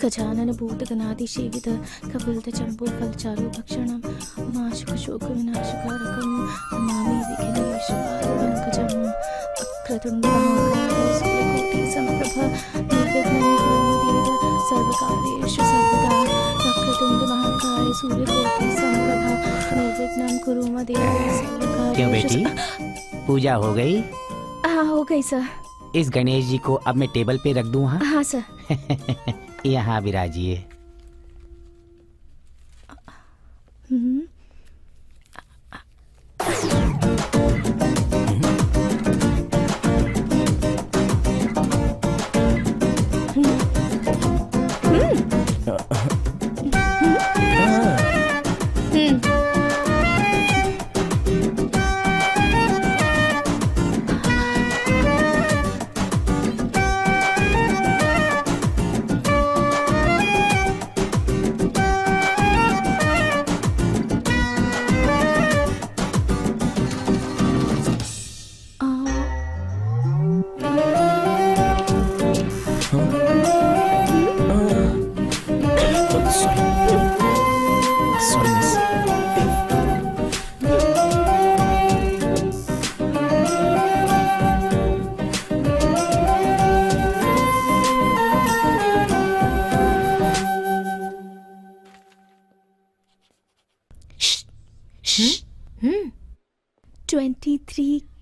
गजानन भूतगणाधिसेवित कपिलत चंपू फलचारु भक्षणं उमाशुकशोक विनाशकारकं नमामि विघ्नेश्वरं वक्रतुंड महाकाय सूर्यकोटि समप्रभ निर्विघ्नं कुरु देव सर्वकार्येषु सर्वदा वक्रतुंड महाकाय सूर्यकोटि समप्रभ निर्विघ्नं कुरु देव सर्वकार्येषु। क्यों बेटी, पूजा हो गई? हाँ हो गई सर। इस गणेश जी को अब मैं टेबल पे रख दूं? हाँ सर। यहाँ विराजिए।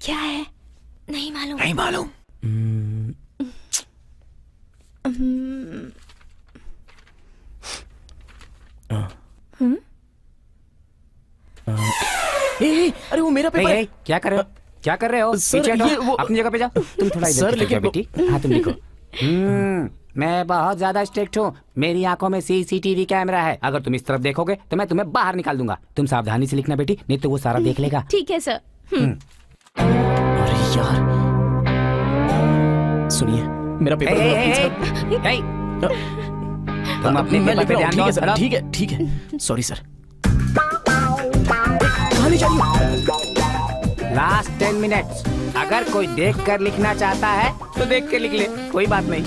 क्या है? नहीं मालूम। नहीं मालूम। अरे वो मेरा पेपर है। क्या कर रहे हो? क्या कर रहे हो? पीछे हटो, अपनी जगह पे जाओ। तुम थोड़ा इधर सर, लिखो बेटी। हाँ तुम लिखो। मैं बहुत ज्यादा स्ट्रिक्ट हूँ। मेरी आंखों में सीसीटीवी कैमरा है। अगर तुम इस तरफ देखोगे तो मैं तुम्हें बाहर निकाल दूंगा। तुम सावधानी से लिखना बेटी, नहीं तो वो सारा देख लेगा। ठीक है सर। अरे यार, सुनिए मेरा पेपर। तुम अपने पेपर पे ध्यान दो। ठीक है ठीक है, सॉरी सर। कहाँ ले जा रही हो? Last 10 minutes. अगर कोई देख कर लिखना चाहता है तो देख के लिख ले, कोई बात नहीं।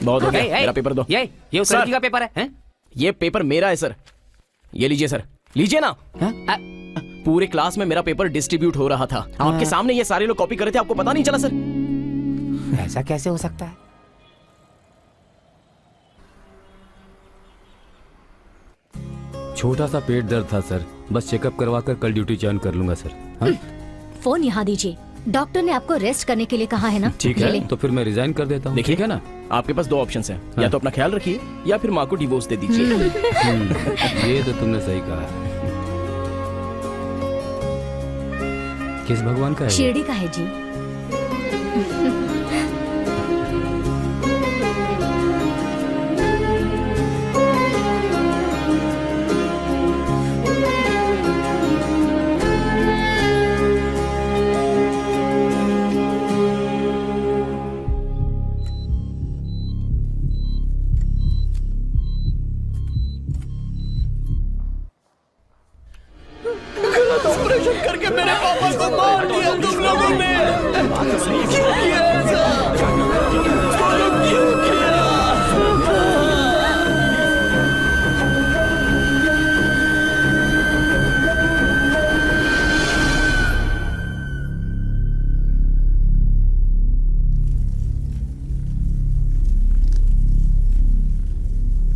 बहुत हो गया, मेरा पेपर दो। ये उस लड़की का पेपर है? ये पेपर मेरा है सर, ये लीजिए सर, लीजिए ना। पूरे क्लास में मेरा पेपर डिस्ट्रीब्यूट हो रहा था, आपके सामने ये सारे लोग कॉपी कर रहे थे, आपको पता नहीं चला सर? ऐसा कैसे हो सकता है? छोटा सा पेट दर्द था सर, बस चेकअप करवा कर कल ड्यूटी ज्वाइन कर लूंगा सर। हाँ? फोन यहाँ दीजिए, डॉक्टर ने आपको रेस्ट करने के लिए कहा है ना। ठीक है, तो फिर मैं रिजाइन कर देता हूँ। देखिए ठीक है ना, आपके पास दो ऑप्शंस हैं। या तो अपना ख्याल रखिए या फिर माँ को डिवोर्स दे दीजिए। ये तो तुमने सही कहा। किस भगवान का है? शिरडी का है जी। ऑपरेशन करके मेरे पापा को मार दिया तुम लोगों ने। क्यों किया ऐसा? क्यों किया?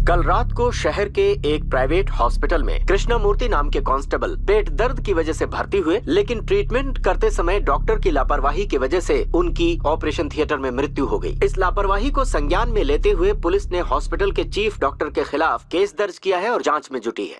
कल रात को शहर के एक प्राइवेट हॉस्पिटल में कृष्णमूर्ति नाम के कांस्टेबल पेट दर्द की वजह से भर्ती हुए, लेकिन ट्रीटमेंट करते समय डॉक्टर की लापरवाही की वजह से उनकी ऑपरेशन थिएटर में मृत्यु हो गई। इस लापरवाही को संज्ञान में लेते हुए पुलिस ने हॉस्पिटल के चीफ डॉक्टर के खिलाफ केस दर्ज किया है और जाँच में जुटी है।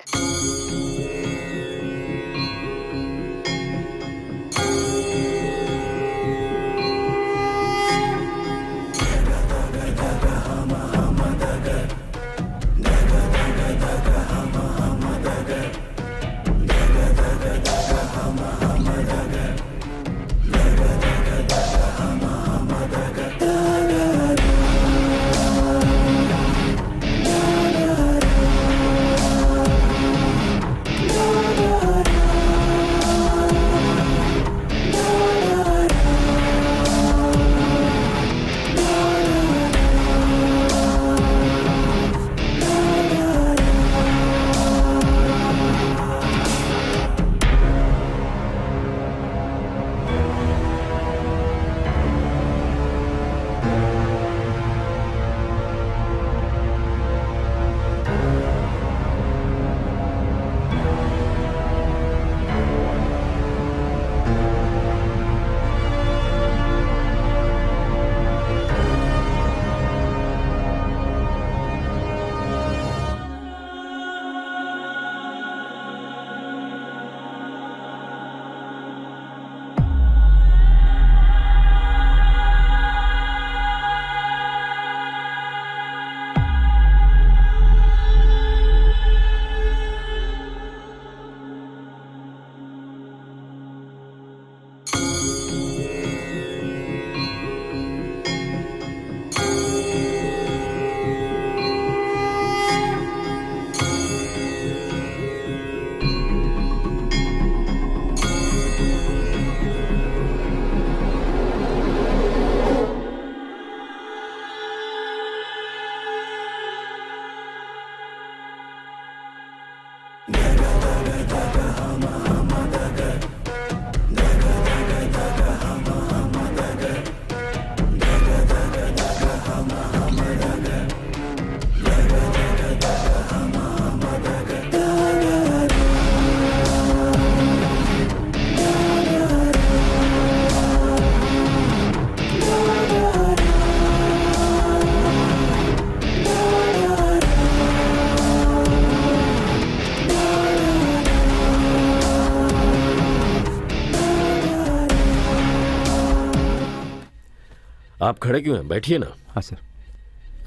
आप खड़े क्यों हैं? बैठिए ना। हाँ सर।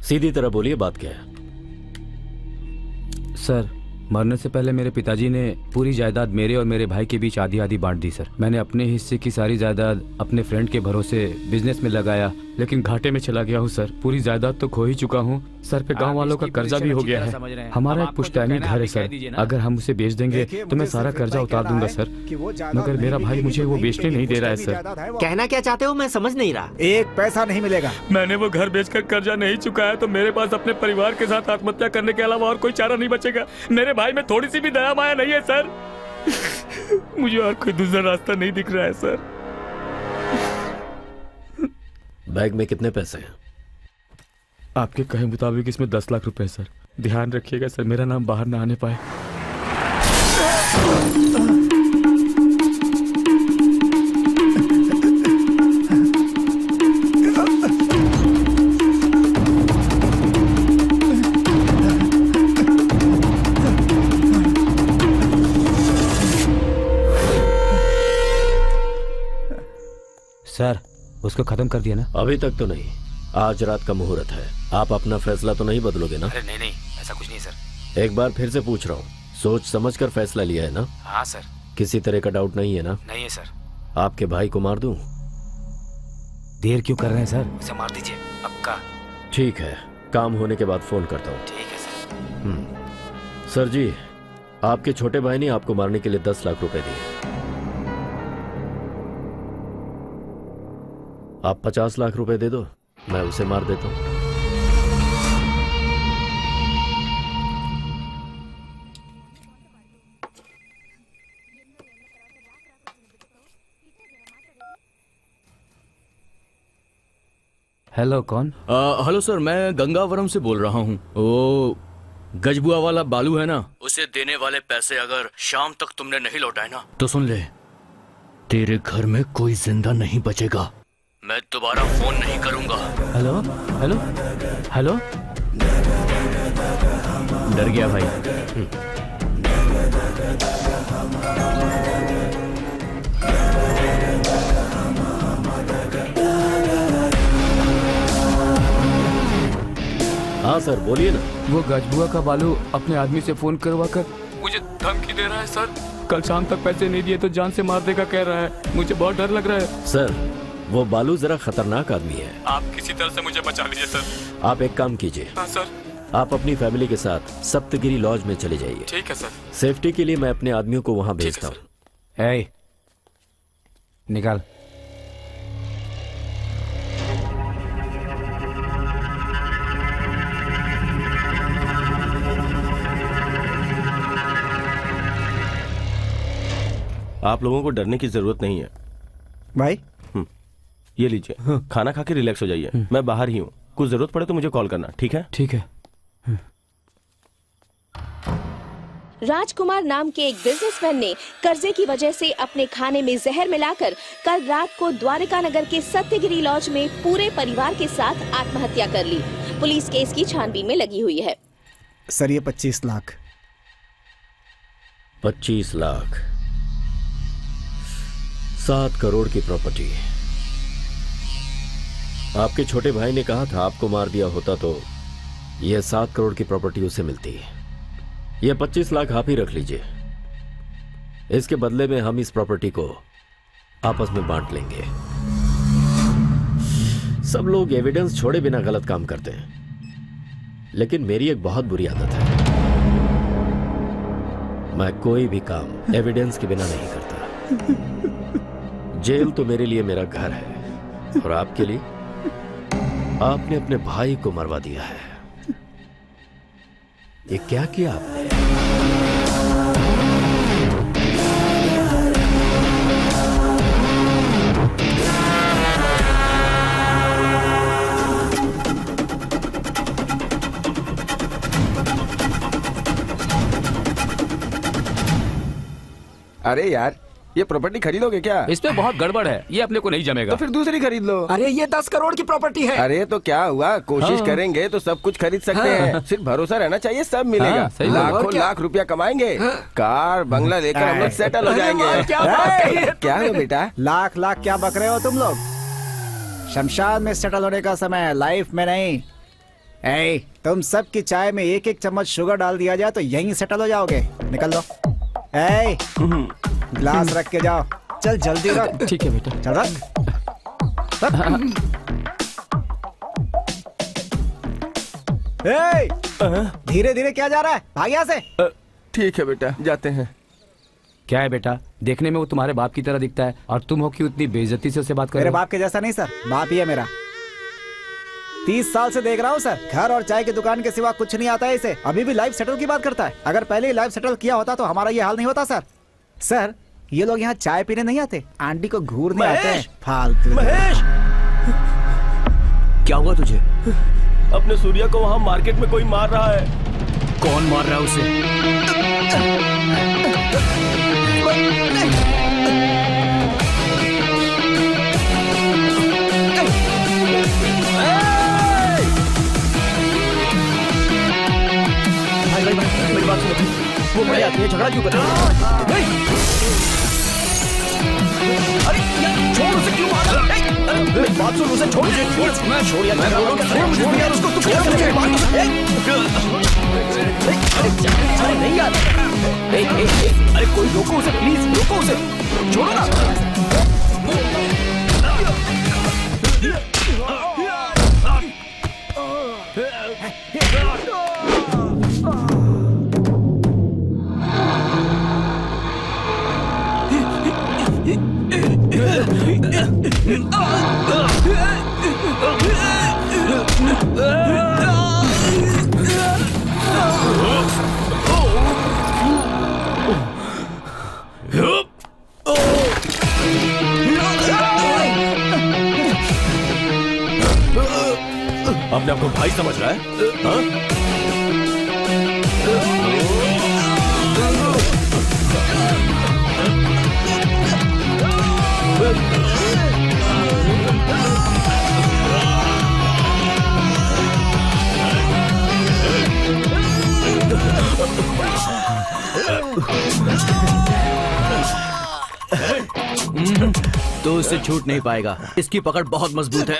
सीधी तरह बोलिए, बात क्या है? सर, मरने से पहले मेरे पिताजी ने पूरी जायदाद मेरे और मेरे भाई के बीच आधी आधी बांट दी सर। मैंने अपने हिस्से की सारी जायदाद अपने फ्रेंड के भरोसे बिजनेस में लगाया, लेकिन घाटे में चला गया हूँ सर। पूरी जायदाद तो खो ही चुका हूँ। सर पे गांव वालों का कर्जा भी हो गया है। हमारा एक पुश्तैनी घर है सर, अगर हम उसे बेच देंगे तो मैं सारा कर्जा उतार दूंगा सर, मगर मेरा भाई मुझे वो बेचने नहीं दे रहा है सर। कहना क्या चाहते हो मैं समझ नहीं रहा। एक पैसा नहीं मिलेगा। मैंने वो घर बेचकर कर्जा नहीं चुकाया तो मेरे पास अपने परिवार के साथ आत्महत्या करने के अलावा और कोई चारा नहीं बचेगा। मेरे भाई में थोड़ी सी भी दया माया नहीं है सर। मुझे और कोई दूसरा रास्ता नहीं दिख रहा है सर। बैग में कितने पैसे हैं? आपके कहे मुताबिक इसमें 10 लाख रुपए सर। ध्यान रखिएगा सर, मेरा नाम बाहर ना आने पाए। सर, उसको खत्म कर दिया ना? अभी तक तो नहीं, आज रात का मुहूर्त है। आप अपना फैसला तो नहीं बदलोगे ना? अरे नहीं, ऐसा कुछ नहीं सर। एक बार फिर से पूछ रहा हूँ, सोच समझ कर फैसला लिया है ना? हाँ सर। किसी तरह का डाउट नहीं है ना? नहीं है सर। आपके भाई को मार दूं? देर क्यों कर रहे हैं सर? उसे मार दीजिए, पक्का। ठीक है, काम होने के बाद फोन करता हूँ। ठीक है सर। सर जी, आपके छोटे भाई ने आपको मारने के लिए 10 लाख रुपए दिए। आप 50 लाख रुपए दे दो, मैं उसे मार देता हूँ। हेलो, कौन? हेलो सर, मैं गंगावरम से बोल रहा हूँ। वो गजबुआ वाला बालू है ना, उसे देने वाले पैसे अगर शाम तक तुमने नहीं लौटाए ना तो सुन ले, तेरे घर में कोई जिंदा नहीं बचेगा। मैं दोबारा फोन नहीं करूंगा। Hello hello hello. डर गया भाई। हाँ सर, बोलिए ना। वो गजबुआ का बालू अपने आदमी से फोन करवा कर मुझे धमकी दे रहा है सर। कल शाम तक पैसे नहीं दिए तो जान से मार देगा कह रहा है। मुझे बहुत डर लग रहा है सर। वो बालू जरा खतरनाक आदमी है। आप किसी तरह से मुझे बचा लीजिए सर। आप एक काम कीजिए। हाँ सर। आप अपनी फैमिली के साथ सप्तगिरी लॉज में चले जाइए। ठीक है सर। सेफ्टी के लिए मैं अपने आदमियों को वहां भेजता हूँ। ए, निकाल। आप लोगों को डरने की जरूरत नहीं है भाई। ये लीजिए, खाना खा के रिलैक्स हो जाइए। मैं बाहर ही हूँ, कुछ जरूरत पड़े तो मुझे कॉल करना, ठीक है? ठीक है। राजकुमार नाम के एक बिजनेसमैन ने कर्जे की वजह से अपने खाने में जहर मिलाकर कल रात को द्वारिका नगर के सत्यगिरी लॉज में पूरे परिवार के साथ आत्महत्या कर ली। पुलिस केस की छानबीन में लगी हुई है। सर, ये 25 लाख। 25 लाख, 7 करोड़ की प्रॉपर्टी। आपके छोटे भाई ने कहा था आपको मार दिया होता तो यह 7 करोड़ की प्रॉपर्टी उसे मिलती। यह 25 लाख आप ही रख लीजिए। इसके बदले में हम इस प्रॉपर्टी को आपस में बांट लेंगे। सब लोग एविडेंस छोड़े बिना गलत काम करते हैं, लेकिन मेरी एक बहुत बुरी आदत है। मैं कोई भी काम एविडेंस के बिना नहीं करता। जेल तो मेरे लिए मेरा घर है, और आपके लिए आपने अपने भाई को मरवा दिया है। ये क्या किया आपने? अरे यार, ये प्रॉपर्टी खरीदोगे क्या? इस पे बहुत गड़बड़ है, ये अपने को नहीं जमेगा। तो फिर दूसरी खरीद लो। अरे ये 10 करोड़ की प्रॉपर्टी है। अरे तो क्या हुआ, कोशिश करेंगे तो सब कुछ खरीद सकते हैं। सिर्फ भरोसा रहना चाहिए, सब मिलेगा। हाँ, सही बात। लाखों लाख रुपया कमाएंगे, कार बंगला लेकर हम लोग सेटल हो जाएंगे। क्या है बेटा? लाख लाख क्या बक रहे हो तुम लोग? शमशान में सेटल होने का समय है, लाइफ में नहीं। ए, तुम सब की चाय में एक एक चम्मच शुगर डाल दिया जाए तो यहीं सेटल हो जाओगे। निकल लो। ए, ग्लास रख के जाओ। चल जल्दी रख। ठीक है बेटा। चल रख। धीरे धीरे क्या जा रहा है, भाग यहाँ से। ठीक है बेटा, जाते हैं। क्या है बेटा, देखने में वो तुम्हारे बाप की तरह दिखता है और तुम हो कि उतनी बेइज्जती से उसे बात कर मेरे रहे हो। बाप के जैसा नहीं सर, बाप ही है मेरा। 30 साल से देख रहा हूँ सर, घर और चाय की दुकान के सिवा कुछ नहीं आता है इसे। अभी भी लाइफ सेटल की बात करता है। अगर पहले ही लाइफ सेटल किया होता तो हमारा ये हाल नहीं होता सर। सर, ये लोग यहाँ चाय पीने नहीं आते, आंटी को घूरने आते हैं। फालतू। महेश, क्या हुआ तुझे? अपने सूर्या को वहाँ मार्केट में कोई मार रहा है। कौन मार रहा है उसे? मेरी बात सुनो, वो बड़े आदमी है, झगड़ा क्यों कर रहे हो? अरे यार, छोड़ उसे, क्यों मार रहा है? अरे मेरी बात सुन, उसे छोड़। मैं छोड़ यार, छोड़ यार उसको, तू छोड़ मुझे। अरे नहीं यार, अरे कोई रोको उसे, प्लीज रोको उसे, छोड़ो ना। अपने आपको भाई समझ रहा है? हाँ? तो उससे छूट नहीं पाएगा, इसकी पकड़ बहुत मजबूत है।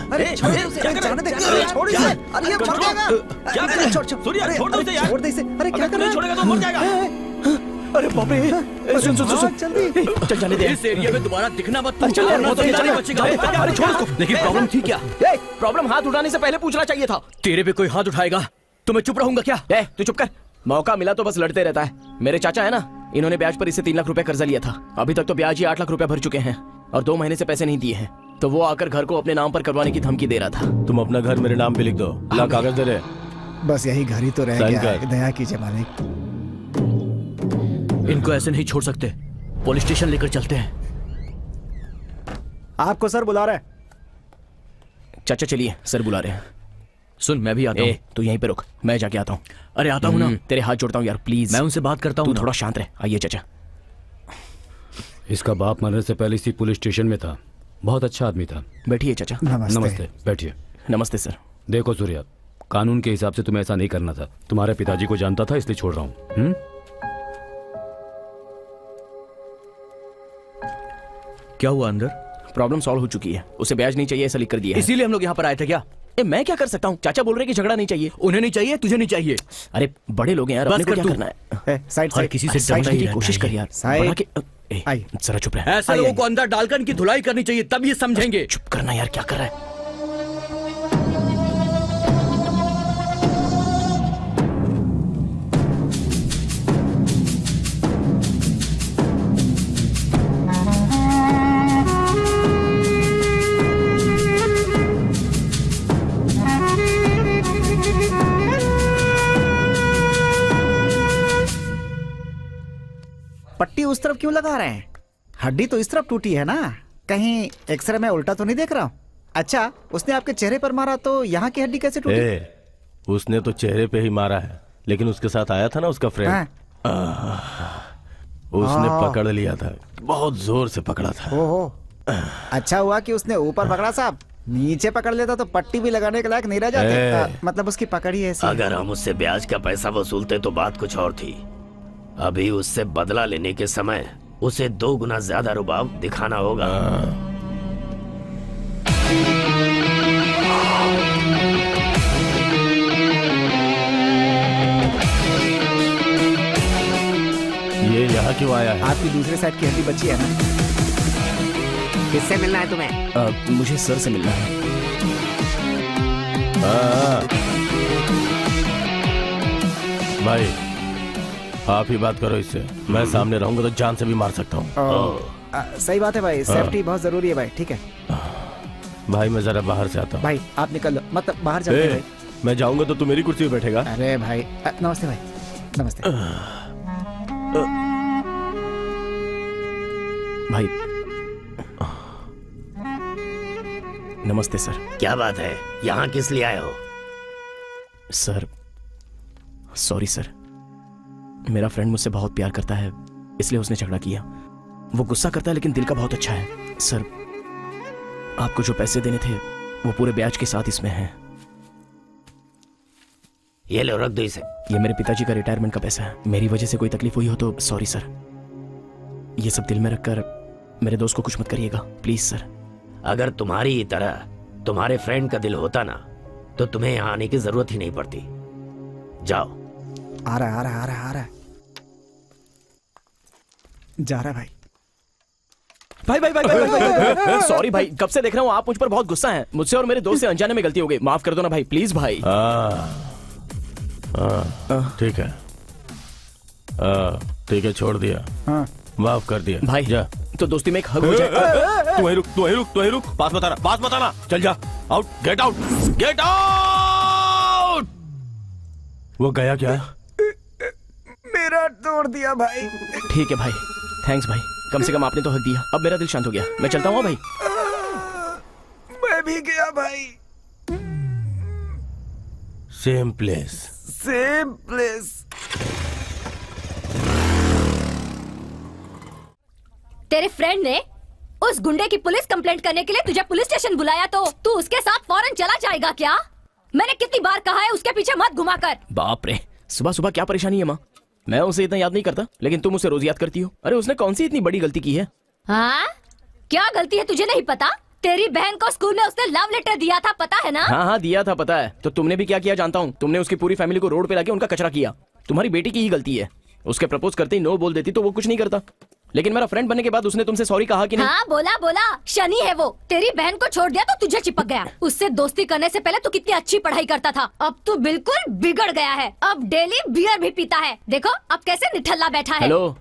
अरे छोड़ उसे, अरे जाने दे, छोड़ इसे। अरे ये मर जाएगा। क्या कर रहा है? सूर्या, छोड़ दो उसे यार। छोड़ दे इसे। अरे क्या कर रहा है? छोड़ेगा तो मर जाएगा। अरे बाप रे, सुन सुन सुन, जल्दी चल जाने दे। इस एरिया में दोबारा दिखना मत। चल यार, वो तो जाने चल। बचेगा। अरे छोड़ उसको। लेकिन प्रॉब्लम थी क्या? प्रॉब्लम हाथ उठाने से पहले पूछना चाहिए था। तेरे पे कोई हाथ उठाएगा तो मैं चुप रहूंगा क्या? तू चुप कर। मौका मिला तो बस लड़ते रहता है। मेरे चाचा है ना, इन्होंने ब्याज पर इससे 3 लाख रुपए कर्जा लिया था। अभी तक तो ब्याज ही 8 लाख रुपए भर चुके हैं और 2 महीने से पैसे नहीं दिए हैं। तो वो आकर घर को अपने नाम पर करवाने की धमकी दे रहा था। तुम अपना घर मेरे नाम पे लिख दो, ला कागज दे रहे। बस यही घर ही तो रह साइन गया है। कर। दया कीजिए मालिक। इनको ऐसे नहीं छोड़ सकते, पुलिस स्टेशन लेकर चलते हैं। आपको सर बुला रहे हैं। चाचा चलिए, सर बुला रहे हैं। सुन, मैं भी आता हूँ। तू यहीं पे रुक, मैं जाके आता हूँ। अरे आता हूँ ना। तेरे हाथ जोड़ता हूँ यार, प्लीज। मैं उनसे बात करता तू हूँ। थोड़ा शांत रहे। आइए चाचा। इसका बाप मरने से पहले इसी पुलिस स्टेशन में था। बहुत अच्छा आदमी था। बैठिए चाचा। नमस्ते, बैठिए। नमस्ते सर। देखो सूर्या, कानून के हिसाब से तुम्हें ऐसा नहीं करना था। तुम्हारे पिताजी को जानता था, इसलिए छोड़ रहा हूँ। क्या हुआ अंदर? प्रॉब्लम सॉल्व हो चुकी है। उसे ब्याज नहीं चाहिए, ऐसा लिख कर दिया है। इसीलिए हम लोग यहाँ पर आए थे क्या? मैं क्या कर सकता हूँ? चाचा बोल रहे कि झगड़ा नहीं चाहिए। उन्हें नहीं चाहिए, तुझे नहीं चाहिए। अरे बड़े लोग हैं यार, बस अपने को कर क्या तू। करना है? साइड हर किसी से साइड डरना ही की रहना कोशिश है। कर यार। साइड। बढ़ा के आई। जरा चुप रहे। ऐसे लोगों को अंदर डालकर इनकी धुलाई करनी चाहिए, तब ये समझेंगे। चुप करना यार, क्या कर रहा है? पट्टी उस तरफ क्यों लगा रहे हैं? हड्डी तो इस तरफ टूटी है ना। कहीं एक्सरे में उल्टा तो नहीं देख रहा हूँ? अच्छा, उसने आपके चेहरे पर मारा तो यहाँ की हड्डी कैसे टूटी? उसने तो चेहरे पे ही मारा है, लेकिन उसके साथ आया था ना उसका फ्रेंड, उसने पकड़ लिया था, बहुत जोर से पकड़ा था। ओहो, अच्छा हुआ कि उसने ऊपर पकड़ा साहब, नीचे पकड़ लेता तो पट्टी भी लगाने के लायक नहीं रह जाते। मतलब उसकी पकड़ ही ऐसी। अगर हम उससे ब्याज का पैसा वसूलते तो बात कुछ और थी। अभी उससे बदला लेने के समय उसे 2 गुना ज्यादा रुबाब दिखाना होगा। ये यहाँ क्यों आया है? आपकी दूसरी साइड की हड्डी बची है ना? किससे मिलना है तुम्हें? मुझे सर से मिलना है। भाई आप ही बात करो इससे, मैं सामने रहूंगा तो जान से भी मार सकता हूँ। सही बात है भाई, सेफ्टी बहुत जरूरी है भाई। ठीक है भाई मैं जरा बाहर से आता हूँ। भाई, आप निकल लो, मतलब बाहर चलते हैं भाई। मैं जाऊंगा तो तू मेरी कुर्सी पे बैठेगा? अरे भाई, नमस्ते भाई। नमस्ते भाई नमस्ते सर। क्या बात है, यहाँ किस लिए आए हो? सर सॉरी सर, मेरा फ्रेंड मुझसे बहुत प्यार करता है, इसलिए उसने झगड़ा किया। वो गुस्सा करता है लेकिन दिल का बहुत अच्छा है। सर आपको जो पैसे देने थे वो पूरे ब्याज के साथ इसमें हैं। ये लो, रख दो इसे। ये मेरे पिताजी का रिटायरमेंट का पैसा है। मेरी वजह से कोई तकलीफ हुई हो तो सॉरी सर। ये सब दिल में रखकर मेरे दोस्त को कुछ मत करिएगा प्लीज सर। अगर तुम्हारी तरह तुम्हारे फ्रेंड का दिल होता ना तो तुम्हें यहाँ आने की जरूरत ही नहीं पड़ती। जाओ। आ रहा है जा रहा है भाई। भाई सॉरी भाई, कब से देख रहा हूँ आप मुझ पर बहुत गुस्सा हैं। मुझसे और मेरे दोस्त से अनजाने में गलती हो गई, माफ कर दो ना भाई, प्लीज भाई। ठीक है, ठीक है, छोड़ दिया, माफ कर दिया भाई। जा। तो दोस्ती में एक हग हो जाए। तू ही रुक, बात बताना, चल जा, out, get out, get out. वो गया क्या? मेरा तोड़ दिया भाई। ठीक है भाई, थैंक्स भाई, कम से कम आपने तो हक दिया। अब मेरा दिल शांत हो गया, मैं चलता हूँ भाई। मैं भी गया भाई। Same place. तेरे फ्रेंड ने उस गुंडे की पुलिस कंप्लेंट करने के लिए तुझे पुलिस स्टेशन बुलाया तो तू उसके साथ फौरन चला जाएगा क्या? मैंने कितनी बार कहा है उसके पीछे मत घुमा कर। बाप रे, सुबह सुबह क्या परेशानी है माँ? मैं उसे इतना याद नहीं करता, लेकिन तुम उसे रोज याद करती हो। अरे उसने कौन सी इतनी बड़ी गलती की है? हाँ, क्या गलती है तुझे नहीं पता? तेरी बहन को स्कूल में उसने लव लेटर दिया था, पता है ना? हाँ दिया था, पता है। तो तुमने भी क्या किया जानता हूँ, तुमने उसकी पूरी फैमिली को रोड पे लाके उनका कचरा किया। तुम्हारी बेटी की ही गलती है। उसके प्रपोज करते ही नो बोल देती तो वो कुछ नहीं करता, लेकिन मेरा फ्रेंड बनने के बाद उसने तुमसे सॉरी कहा कि नहीं? हाँ बोला, शनि है वो। तेरी बहन को छोड़ दिया तो तुझे चिपक गया। उससे दोस्ती करने से पहले तू कितनी अच्छी पढ़ाई करता था, अब तू बिल्कुल बिगड़ गया है। अब डेली बियर भी पीता है, देखो अब कैसे निठल्ला बैठा है। हेलो,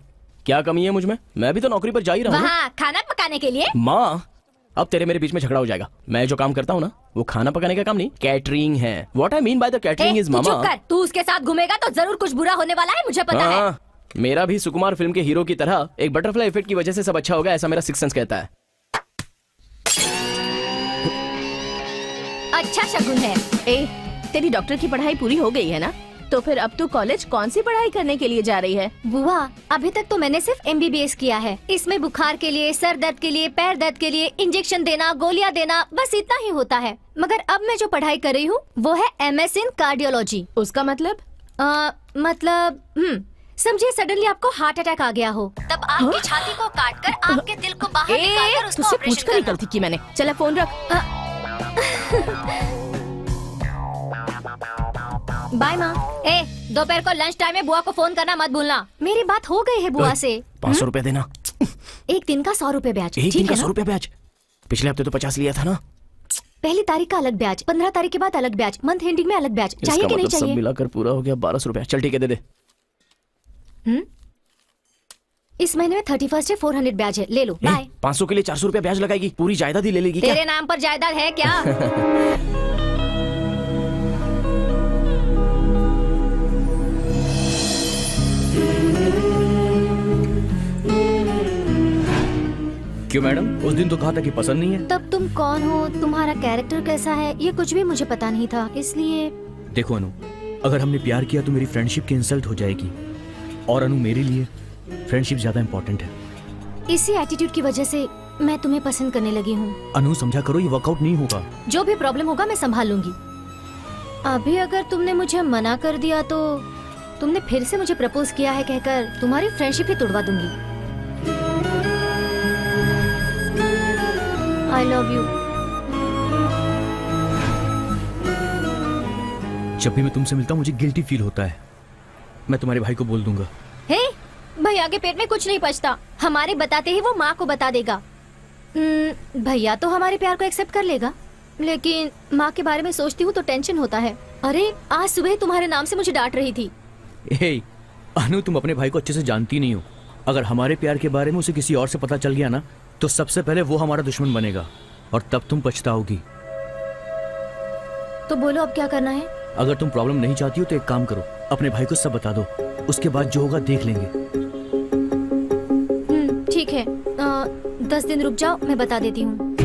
क्या कमी है मुझ में? मैं भी तो नौकरी पर जा ही रहा हूँ। वहाँ खाना पकाने के लिए। माँ, अब तेरे मेरे बीच में झगड़ा हो जाएगा। मैं जो काम करता हूँ ना, वो खाना पकाने का काम नहीं, कैटरिंग है। What I mean by the catering is तू मामा। चुप कर, तू उसके साथ घूमेगा तो जरूर कुछ बुरा होने वाला है, मुझे पता है। हाँ, मेरा भी सुकुमार फिल्म के हीरो की तरह एक बटरफ्लाई इफेक्ट की वजह से सब अच्छा होगा, ऐसा मेरा सिक्स सेंस कहता है। अच्छा शगुन है। ए, तेरी डॉक्टर की पढ़ाई पूरी हो गई है ना? तो फिर अब तू कॉलेज कौन सी पढ़ाई करने के लिए जा रही है? बुआ, अभी तक तो मैंने सिर्फ MBBS किया है। इसमें बुखार के लिए, सर दर्द के लिए, पैर दर्द के लिए इंजेक्शन देना, गोलियां देना, बस इतना ही होता है। मगर अब मैं जो पढ़ाई कर रही हूँ वो है MS इन कार्डियोलॉजी। उसका मतलब? समझिए सडनली आपको हार्ट अटैक आ गया हो, तब आपकी छाती को काटकर आपके दिल को बाहर निकालकर उसका तुझसे ऑपरेशन पूछकर ही करना। गलती की मैंने। चला फोन रख। बाय माँ। दोपहर को लंच टाइम में बुआ को फोन करना मत भूलना। मेरी बात हो गई है बुआ से। 500 रुपया देना। एक दिन का 100 रुपए ब्याज। एक दिन ठीक का है 100 ना? रुपया ब्याज? पिछले हफ्ते तो 50 लिया था ना। पहली तारीख का अलग ब्याज, 15 तारीख के बाद अलग ब्याज, मंथ एंडिंग में अलग ब्याज। चाहिए इसका कि नहीं मतलब सब चाहिए? मिलाकर पूरा हो गया 1200 रुपया। चल ठीक है, दे दे। इस महीने में 31 है, 400 ब्याज है, ले लो। बाय। 500 के लिए 400 रुपया ब्याज लगाएगी, पूरी जायदाद ही ले लेगी क्या? तेरे नाम पर जायदाद है क्या? क्यों मैडम, उस दिन तो कहा था कि पसंद नहीं है। तब तुम कौन हो, तुम्हारा कैरेक्टर कैसा है, ये कुछ भी मुझे पता नहीं था, इसलिए देखो अनु, अगर हमने प्यार किया तो मेरी फ्रेंडशिप की इंसल्ट हो जाएगी, और अनु मेरे लिए फ्रेंडशिप ज्यादा इंपॉर्टेंट है। इसी एटीट्यूड की वजह से मैं तुम्हें पसंद करने लगी हूँ। अनु समझा करो, ये वर्कआउट नहीं होगा। जो भी प्रॉब्लम होगा मैं संभाल लूंगी। अभी अगर तुमने मुझे मना कर दिया तो तुमने फिर से मुझे प्रपोज किया है कहकर तुम्हारी फ्रेंडशिप ही तोड़वा दूंगी। आई लव यू। जब भी मैं तुमसे मिलता हूँ मुझे गिल्टी फील होता है। मैं तुम्हारे भाई को बोल दूंगा। हे, भैया के पेट में कुछ नहीं पचता, हमारे बताते ही वो माँ को बता देगा। भैया तो हमारे प्यार को एक्सेप्ट कर लेगा, लेकिन माँ के बारे में सोचती हूँ तो टेंशन होता है। अरे आज सुबह तुम्हारे नाम से मुझे डांट रही थी। हे अनु, तुम अपने भाई को अच्छे से जानती नहीं हो। अगर हमारे प्यार के बारे में उसे किसी और से पता चल गया ना, तो सबसे पहले वो हमारा दुश्मन बनेगा और तब तुम पछताओगी। तो बोलो अब क्या करना है? अगर तुम प्रॉब्लम नहीं चाहती हो तो एक काम करो, अपने भाई को सब बता दो, उसके बाद जो होगा देख लेंगे। ठीक है, 10 दिन रुक जाओ, मैं बता देती हूँ।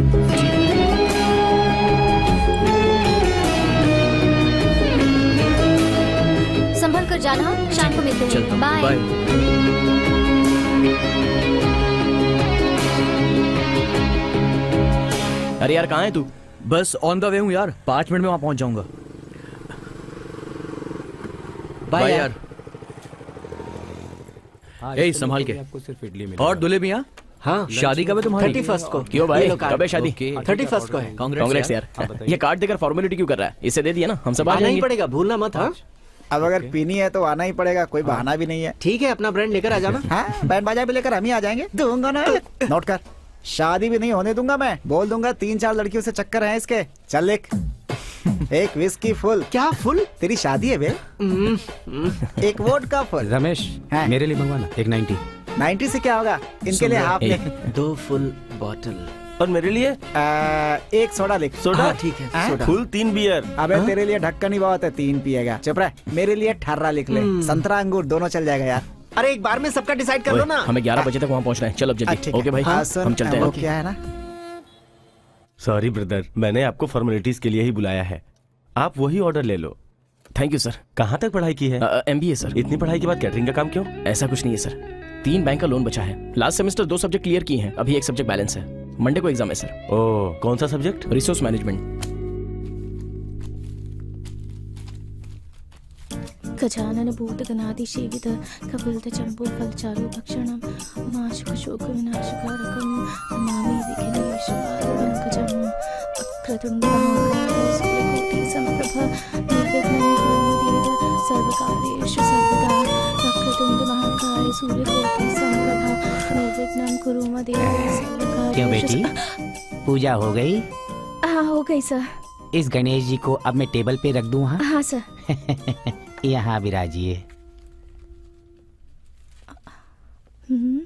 संभल कर जाना, शाम को मिलते हैं। बाय। अरे यार कहाँ है तू? बस ऑन द वे हूँ यार, 5 मिनट में वहां पहुंच जाऊंगा। बाय यार। ए संभाल के। आपको सिर्फ इडली मिलेगा। और दूल्हे भी यहाँ? हाँ, शादी कब है तुम्हारी? 31 को। क्यों भाई, कब है शादी? 31 को है। कांग्रेस यार। ये कार्ड देकर फॉर्मेलिटी क्यों कर रहा है? इसे दे दिया ना, हम सब आ आना ही जाएंगे। पड़ेगा, भूलना मत। हाँ अब अगर पीनी है तो आना ही पड़ेगा, कोई बहाना भी नहीं है। ठीक है, अपना ब्रांड लेकर आ जाना। हाँ, बैंड बाजा भी लेकर हम ही आ जाएंगे। दूंगा ना, नोट कर। शादी भी नहीं होने दूंगा मैं, बोल दूंगा 3-4 लड़कियों से चक्कर है इसके। चल लिख। एक विस्की फुल। क्या फुल? तेरी शादी है बे। एक वोडका फुल। रमेश, हाँ। मेरे लिए मंगवाना एक 90। 90 से क्या होगा, इनके लिए हाफ ले। 2 फुल बॉटल। और मेरे लिए एक सोडा लिख। सोडा? हाँ, ठीक है, सोडा। Full 3 beer. अबे तेरे लिए ढक्कन ही बहुत है, 3 पिएगा। चुप रह। मेरे लिए 18 लिख ले। संतरा अंगूर दोनों चल जाएगा यार। अरे एक बार में सबका डिसाइड कर लो ना। हमें 11 बजे तक वहाँ पहुँचना है। चल अब जल्दी। ठीक है। ओके भाई, हाँ, सुन, हम चलते वो हैं। क्या है ना, सॉरी ब्रदर, मैंने आपको फॉर्मेलिटीज के लिए ही बुलाया है। आप वही ऑर्डर ले लो। Thank you sir. कहाँ तक पढ़ाई की है? MBA sir. इतनी पढ़ाई के बाद कैटरिंग का काम क्यों? ऐसा कुछ नहीं है सर, 3 बैंक का लोन बचा है। लास्ट सेमेस्टर 2 सब्जेक्ट क्लियर किए हैं, अभी एक सब्जेक्ट बैलेंस है। मंडे को एग्जाम है सर। ओह, कौन सा सब्जेक्ट? Resource management. गजानन भूत गणादि सेवित कपिलत चंपू फलचारु भक्षणम माशुक शोक विनाशकारकम नमामि विघ्नेश्वरं पंकजम वक्रतुंड महाकाय सूर्यकोटि समप्रभ निर्विघ्नं कुरु देव सर्वकार्येषु सर्वदा। वक्रतुंड महाकाय सूर्यकोटि समप्रभ निर्विघ्नं कुरु देव सर्वकार्येषु। क्यों बेटी, पूजा हो गई? हाँ हो गई सर। इस गणेश जी को अब मैं टेबल पे रख दूं? हाँ हाँ सर। यहाँ विराजिए। हम्म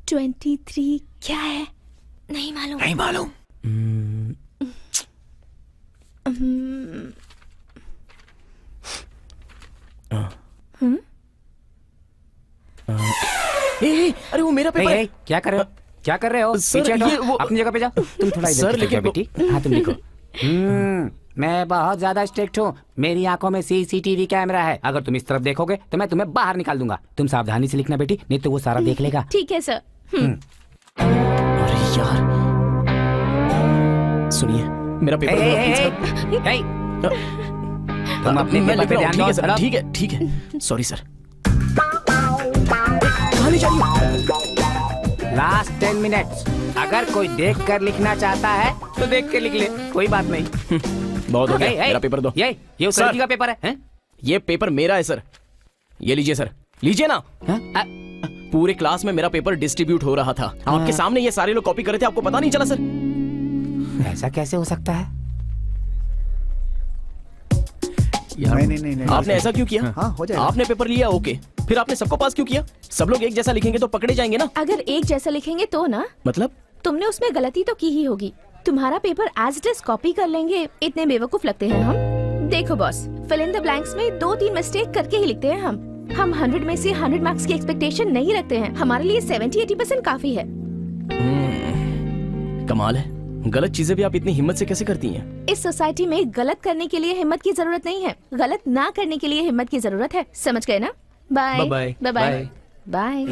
23 क्या है? नहीं मालूम। नहीं मालूम। अरे वो मेरा पेपर है। क्या कर रहे हो? क्या कर रहे हो? सर, पीछे हटो, ये वो- अपनी जगह पे जाओ। तुम थोड़ा इधर सर, की तरफ लेकिन जाओ बेटी। हाँ तुम लिखो। मैं बहुत ज्यादा स्ट्रिक्ट हूँ, मेरी आंखों में CCTV कैमरा है। अगर तुम इस तरफ देखोगे तो मैं तुम्हें बाहर निकाल दूंगा। तुम सावधानी से लिखना बेटी, नहीं तो वो सारा देख लेगा। ठीक है सर। अरे यार सुनिए, मेरा पेपर दो प्लीज सर। तुम अपने मैं पेपर लिख पे रहा हूँ, ध्यान ठीक है दो। सर, चलो। ठीक है सॉरी सर। कहाँ ले जा रही हो? Last 10 minutes. अगर कोई देख कर लिखना चाहता है तो देख के लिख ले, कोई बात नहीं। बहुत हो गया, ए, ए, मेरा पेपर दो। ये उस सर। लड़की का पेपर है, हैं? ये पेपर मेरा है सर, ये लीजिए सर, लीजिए ना। हैं? पूरे क्लास में मेरा पेपर डिस्ट्रीब्यूट हो रहा था, आपके सामने ये सारे लोग कॉपी कर रहे थे, आपको पता नहीं चला सर? ऐसा कैसे हो सकता है? नहीं आपने ऐसा क्यों किया? हाँ, हो जाएगा। आपने पेपर लिया, ओके, फिर आपने सबको पास क्यों किया? सब लोग एक जैसा लिखेंगे तो पकड़े जाएंगे ना। अगर एक जैसा लिखेंगे तो ना, मतलब तुमने उसमें गलती तो की ही होगी। तुम्हारा paper as it is copy कर लेंगे, इतने बेवकूफ लगते हैं हम। देखो boss, fill in the blanks में 2-3 मिस्टेक करके ही लिखते हैं हम 100 में से 100 मार्क्स की एक्सपेक्टेशन नहीं रखते हैं। हमारे लिए 70-80% काफी है। कमाल है, गलत चीजें भी आप इतनी हिम्मत से कैसे करती हैं? इस सोसाइटी में गलत करने के लिए हिम्मत की जरूरत नहीं है, गलत ना करने के लिए हिम्मत की जरूरत है। समझ गए ना? Bye bye bye bye.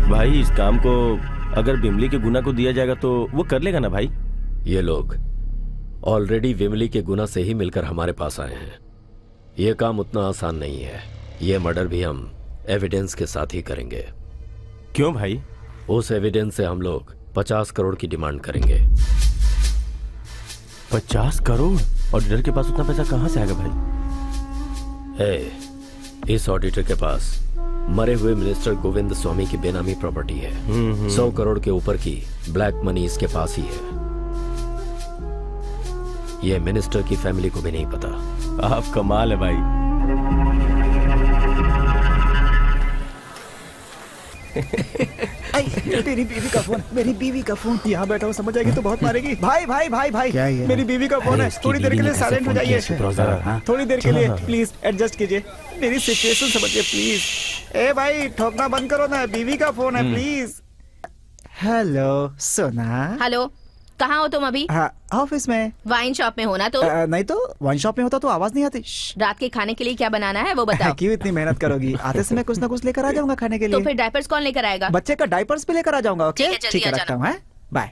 भाई इस काम को अगर बिमली के गुना को दिया जाएगा तो वो कर लेगा ना भाई? ये लोग ऑलरेडी विमली के गुना से ही मिलकर हमारे पास आए हैं। ये काम उतना आसान नहीं है। ये मर्डर भी हम एविडेंस के साथ ही करेंगे। क्यों भाई? उस एविडेंस से हम लोग 50 करोड़ की डिमांड करेंगे। 50 करोड़? ऑडिटर के पास उतना पैसा कहाँ से आएगा भाई? इस ऑडिटर के पास मरे हुए मिनिस्टर गोविंद स्वामी की बेनामी प्रॉपर्टी है। 100 करोड़ के ऊपर की ब्लैक मनी इसके पास ही है। ये मिनिस्टर की फैमिली को भी नहीं पता। आप कमाल है भाई। मेरी बीवी का फोन, मेरी बीवी का फोन। यहाँ बैठा हूँ, समझ आएगी तो बहुत मारेगी। भाई भाई भाई भाई, क्या ये? मेरी बीवी का फोन है। थोड़ी देर के लिए साइलेंट हो जाइए। थोड़ी देर के लिए प्लीज एडजस्ट कीजिए। मेरी सिचुएशन समझिए प्लीज। ए भाई, ठोकना बंद करो ना, बीवी का फोन है प्लीज। हेलो सोना। हेलो, कहाँ हो तुम अभी? हाँ, ऑफिस में। वाइन शॉप में हो ना? तो नहीं तो वाइन शॉप में होता तो आवाज नहीं आती। रात के खाने के लिए क्या बनाना है वो बताओ। क्यों इतनी मेहनत करोगी? आते समय कुछ ना कुछ लेकर आ जाऊंगा खाने के तो लिए। फिर डायपर्स कौन लेकर आएगा? बच्चे का डायपर्स भी लेकर आ जाऊंगा। ओके, ठीक है, जल्दी ठीक है, आ रखता जाना। हूँ। Bye.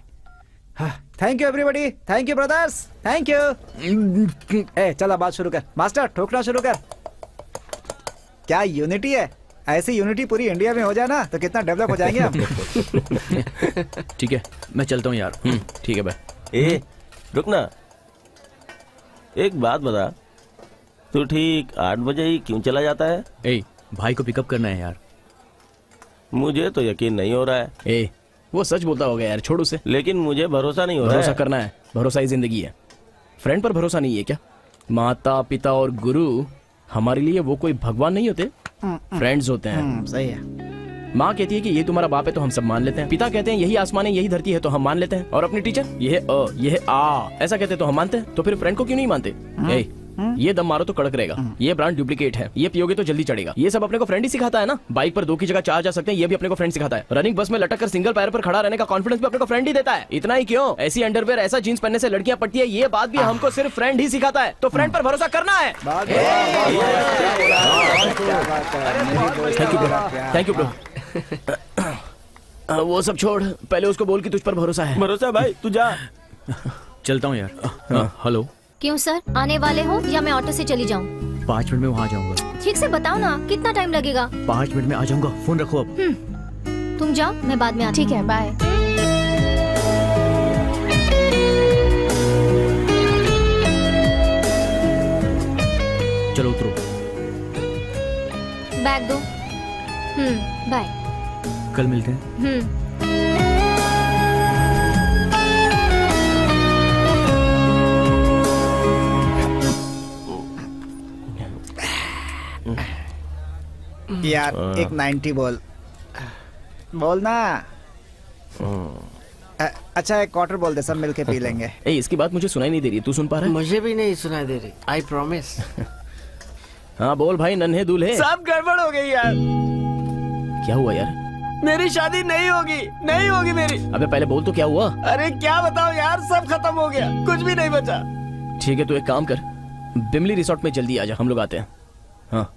Thank you everybody, thank you brothers, thank you. ए चला बात शुरू कर मास्टर, ठोकना शुरू कर। क्या यूनिटी है? ऐसी यूनिटी पूरी इंडिया में हो जाए ना तो कितना डेवलप हो जाएंगे हम। ठीक है, मैं चलता हूँ यार। ठीक है भाई। ए रुकना, एक बात बता, तू ठीक 8 बजे ही क्यों चला जाता है? ए, भाई को पिकअप करना है यार। मुझे तो यकीन नहीं हो रहा है। ए, वो सच बोलता होगा यार, छोड़ उसे। लेकिन मुझे भरोसा नहीं हो रहा भरोसा है। करना है, भरोसा ही जिंदगी है। फ्रेंड पर भरोसा नहीं है क्या? माता पिता और गुरु हमारे लिए वो कोई भगवान नहीं होते, फ्रेंड्स होते हैं। सही है। माँ कहती है कि ये तुम्हारा बाप है तो हम सब मान लेते हैं। पिता कहते हैं यही आसमान है, यही धरती है तो हम मान लेते हैं। और अपनी टीचर ये है अ, ये है आ, ऐसा कहते हैं तो हम मानते हैं। तो फिर फ्रेंड को क्यों नहीं मानते? ए, ये दम मारो तो कड़क रहेगा, ये ब्रांड डुप्लीकेट है, ये पियोगे तो जल्दी चढ़ेगा। ये सब अपने को फ्रेंड ही सिखाता है ना। बाइक पर 2 की जगह 4 जा सकते हैं, ये भी अपने को फ्रेंड सिखाता है। रनिंग बस में लटक कर सिंगल पैर पर खड़ा रहने का कॉन्फिडेंस भी अपने को फ्रेंड ही देता है। इतना ही क्यों, ऐसी अंडरवेयर ऐसा जींस पहनने से लड़कियां पटती है, ये बात भी हमको सिर्फ फ्रेंड ही सिखाता है। तो फ्रेंड पर भरोसा करना है। Thank you bro. वो सब छोड़, पहले उसको बोल कि तुझ पर भरोसा है। भरोसा भाई, तू जा। चलता हूँ यार। हेलो, क्यों सर, आने वाले हो या मैं ऑटो से चली जाऊँ? 5 मिनट में वहाँ जाऊंगा। ठीक से बताओ ना, कितना टाइम लगेगा? 5 मिनट में आ जाऊंगा, फोन रखो अब। तुम जाओ, मैं बाद में आती हूँ। ठीक है, बाय। चलो उतरो। बैग दो। बाय। कल मिलते हैं। यार एक 90 बोल ना। अच्छा एक क्वार्टर बोल दे, सब मिलके पी लेंगे। ए, इसकी बात मुझे सुनाई नहीं दे रही, तू सुन पा रहा है? मुझे भी नहीं सुनाई दे रही, आई प्रॉमिस। हाँ बोल भाई, नन्हे दूल्हे। सब गड़बड़ हो गई यार, क्या हुआ यार? मेरी शादी नहीं होगी मेरी। अबे पहले बोल तो क्या हुआ? अरे क्या बताओ यार, सब खत्म हो गया, कुछ भी नहीं बचा। ठीक है, तू एक काम कर, बिमली रिसोर्ट में जल्दी आ जा, हम लोग आते हैं। हाँ।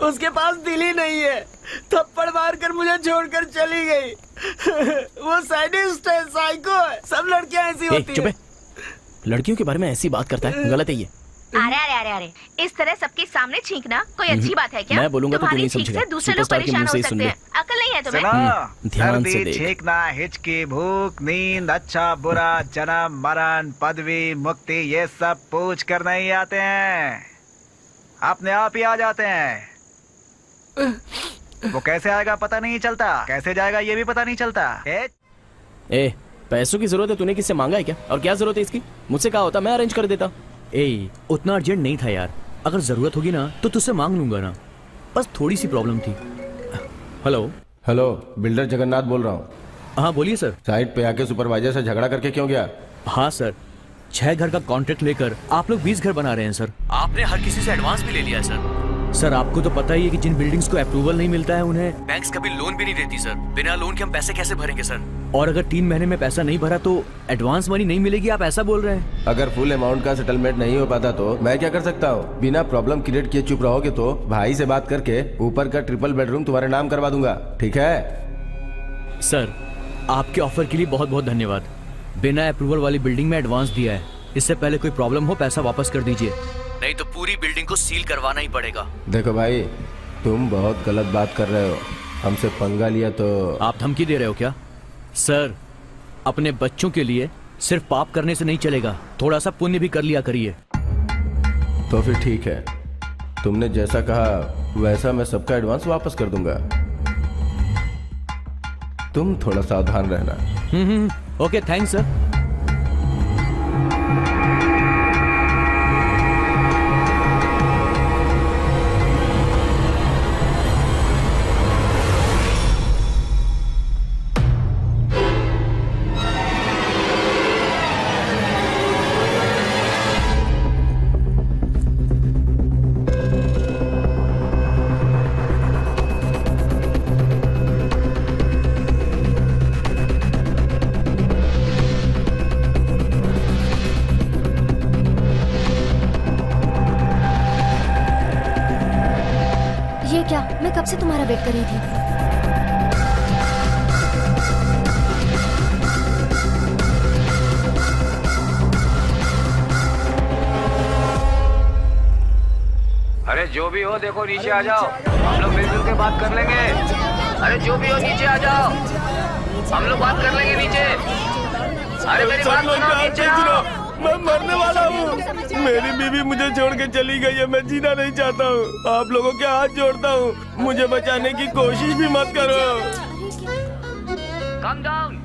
उसके पास दिल ही नहीं है, थप्पड़ मारकर मुझे छोड़कर चली गई। वो सैडिस्ट है, साइको है, सब लड़कियां ऐसी होती चुप हैं। है। लड़कियों के बारे में ऐसी बात करता है, गलत है ये। अरे अरे अरे अरे, इस तरह सबके सामने छींकना कोई अच्छी बात है क्या? मैं बोलूंगा तो तू तुम्हारी नहीं छींक समझेगा। से दूसरे लोग सुपरस्टार के परेशान मुंह से हो ही सुन सकते ले। हैं। अकल नहीं है तुम्हें? ध्यान से सर्दी, देख। छींकना, हिचकी, भूख, नींद, अच्छा बुरा, जन्म, मरण, पदवी, मुक्ति, ये सब पूछ कर नहीं आते हैं, अपने आप ही आ जाते हैं। वो कैसे आएगा पता नहीं चलता, कैसे जाएगा ये भी पता नहीं चलता। ए, पैसों की जरूरत है, तूने किससे मांगा है क्या? और क्या जरूरत है इसकी? मुझसे कहा होता, मैं अरेंज कर देता। उतना अर्जेंट नहीं था यार, अगर जरूरत होगी ना तो तुझसे मांग लूंगा ना, बस थोड़ी सी प्रॉब्लम थी। हेलो, बिल्डर जगन्नाथ बोल रहा हूँ। हाँ बोलिए सर। साइट पे आके सुपरवाइजर से झगड़ा करके क्यों गया? हाँ सर, 6 घर का कॉन्ट्रैक्ट लेकर आप लोग 20 घर बना रहे हैं सर। आपने हर किसी से एडवांस भी ले लिया है सर। सर आपको तो पता ही है कि जिन बिल्डिंग्स को अप्रूवल नहीं मिलता है उन्हें बैंक्स कभी लोन भी नहीं देती सर। बिना लोन के हम पैसे कैसे भरेंगे सर? और अगर 3 महीने में पैसा नहीं भरा तो एडवांस मनी नहीं मिलेगी, आप ऐसा बोल रहे हैं? अगर फुल अमाउंट का सेटलमेंट नहीं हो पाता तो मैं क्या कर सकता हूँ? बिना प्रॉब्लम क्रिएट किए चुप रहोगे तो भाई से बात करके ऊपर का ट्रिपल बेडरूम तुम्हारे नाम करवा दूंगा, ठीक है? सर आपके ऑफर के लिए बहुत बहुत धन्यवाद। बिना अप्रूवल वाली बिल्डिंग में एडवांस दिया है, इससे पहले कोई प्रॉब्लम हो पैसा वापस कर दीजिए, नहीं तो पूरी बिल्डिंग को सील करवाना ही पड़ेगा। देखो भाई, तुम बहुत गलत बात कर रहे हो, हमसे पंगा लिया तो। आप धमकी दे रहे हो क्या? सर अपने बच्चों के लिए सिर्फ पाप करने से नहीं चलेगा, थोड़ा सा पुण्य भी कर लिया करिए। तो फिर ठीक है, तुमने जैसा कहा वैसा मैं सबका एडवांस वापस कर दूंगा, तुम थोड़ा सावधान रहना। Okay thanks sir. ये क्या, मैं कब से तुम्हारा वेट कर रही थी। अरे जो भी हो देखो नीचे आ जाओ, हम लोग मिलजुल के बात कर लेंगे। अरे जो भी हो नीचे आ जाओ, हम लोग बात कर लेंगे नीचे। अरे मेरी बात सुनो, नीचे आओ। मैं मरने वाला हूँ, मेरी बीवी मुझे छोड़ के चली गई है, मैं जीना नहीं चाहता हूँ, आप लोगों के हाथ जोड़ता हूँ, मुझे बचाने की कोशिश भी मत करो। Come down.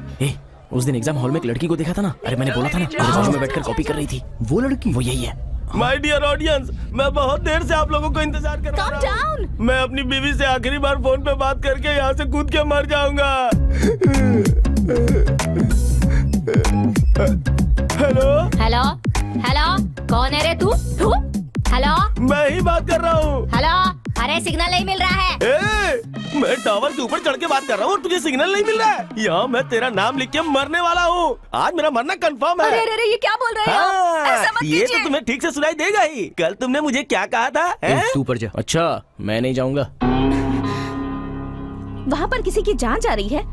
उस दिन एग्जाम हॉल में एक लड़की को देखा था ना, अरे मैंने बोला था ना, मेरे बाजू में बैठकर कॉपी कर रही थी। वो लड़की, वो यही है। माय डियर ऑडियंस, मैं बहुत देर से आप लोगों को इंतजार कर रहा हूँ। मैं अपनी बीवी से आखिरी बार फोन पे बात करके यहाँ से कूद के मर जाऊंगा। हेलो, हेलो, कौन है रे तू? हेलो मैं ही बात कर रहा हूँ। हेलो, अरे सिग्नल नहीं मिल रहा है। मैं टावर के ऊपर चढ़ के बात कर रहा हूँ और तुझे सिग्नल नहीं मिल रहा है। यहाँ मैं तेरा नाम लिख के मरने वाला हूँ। आज मेरा मरना कंफर्म है। अरे अरे ये क्या बोल रहे हो? ऐसा मत ये तो कीजिए। तुम्हें ठीक से सुनाई देगा ही। कल तुमने मुझे क्या कहा था? तू ऊपर जा। अच्छा, मैं नहीं जाऊंगा। वहाँ पर किसी की जान जा रही है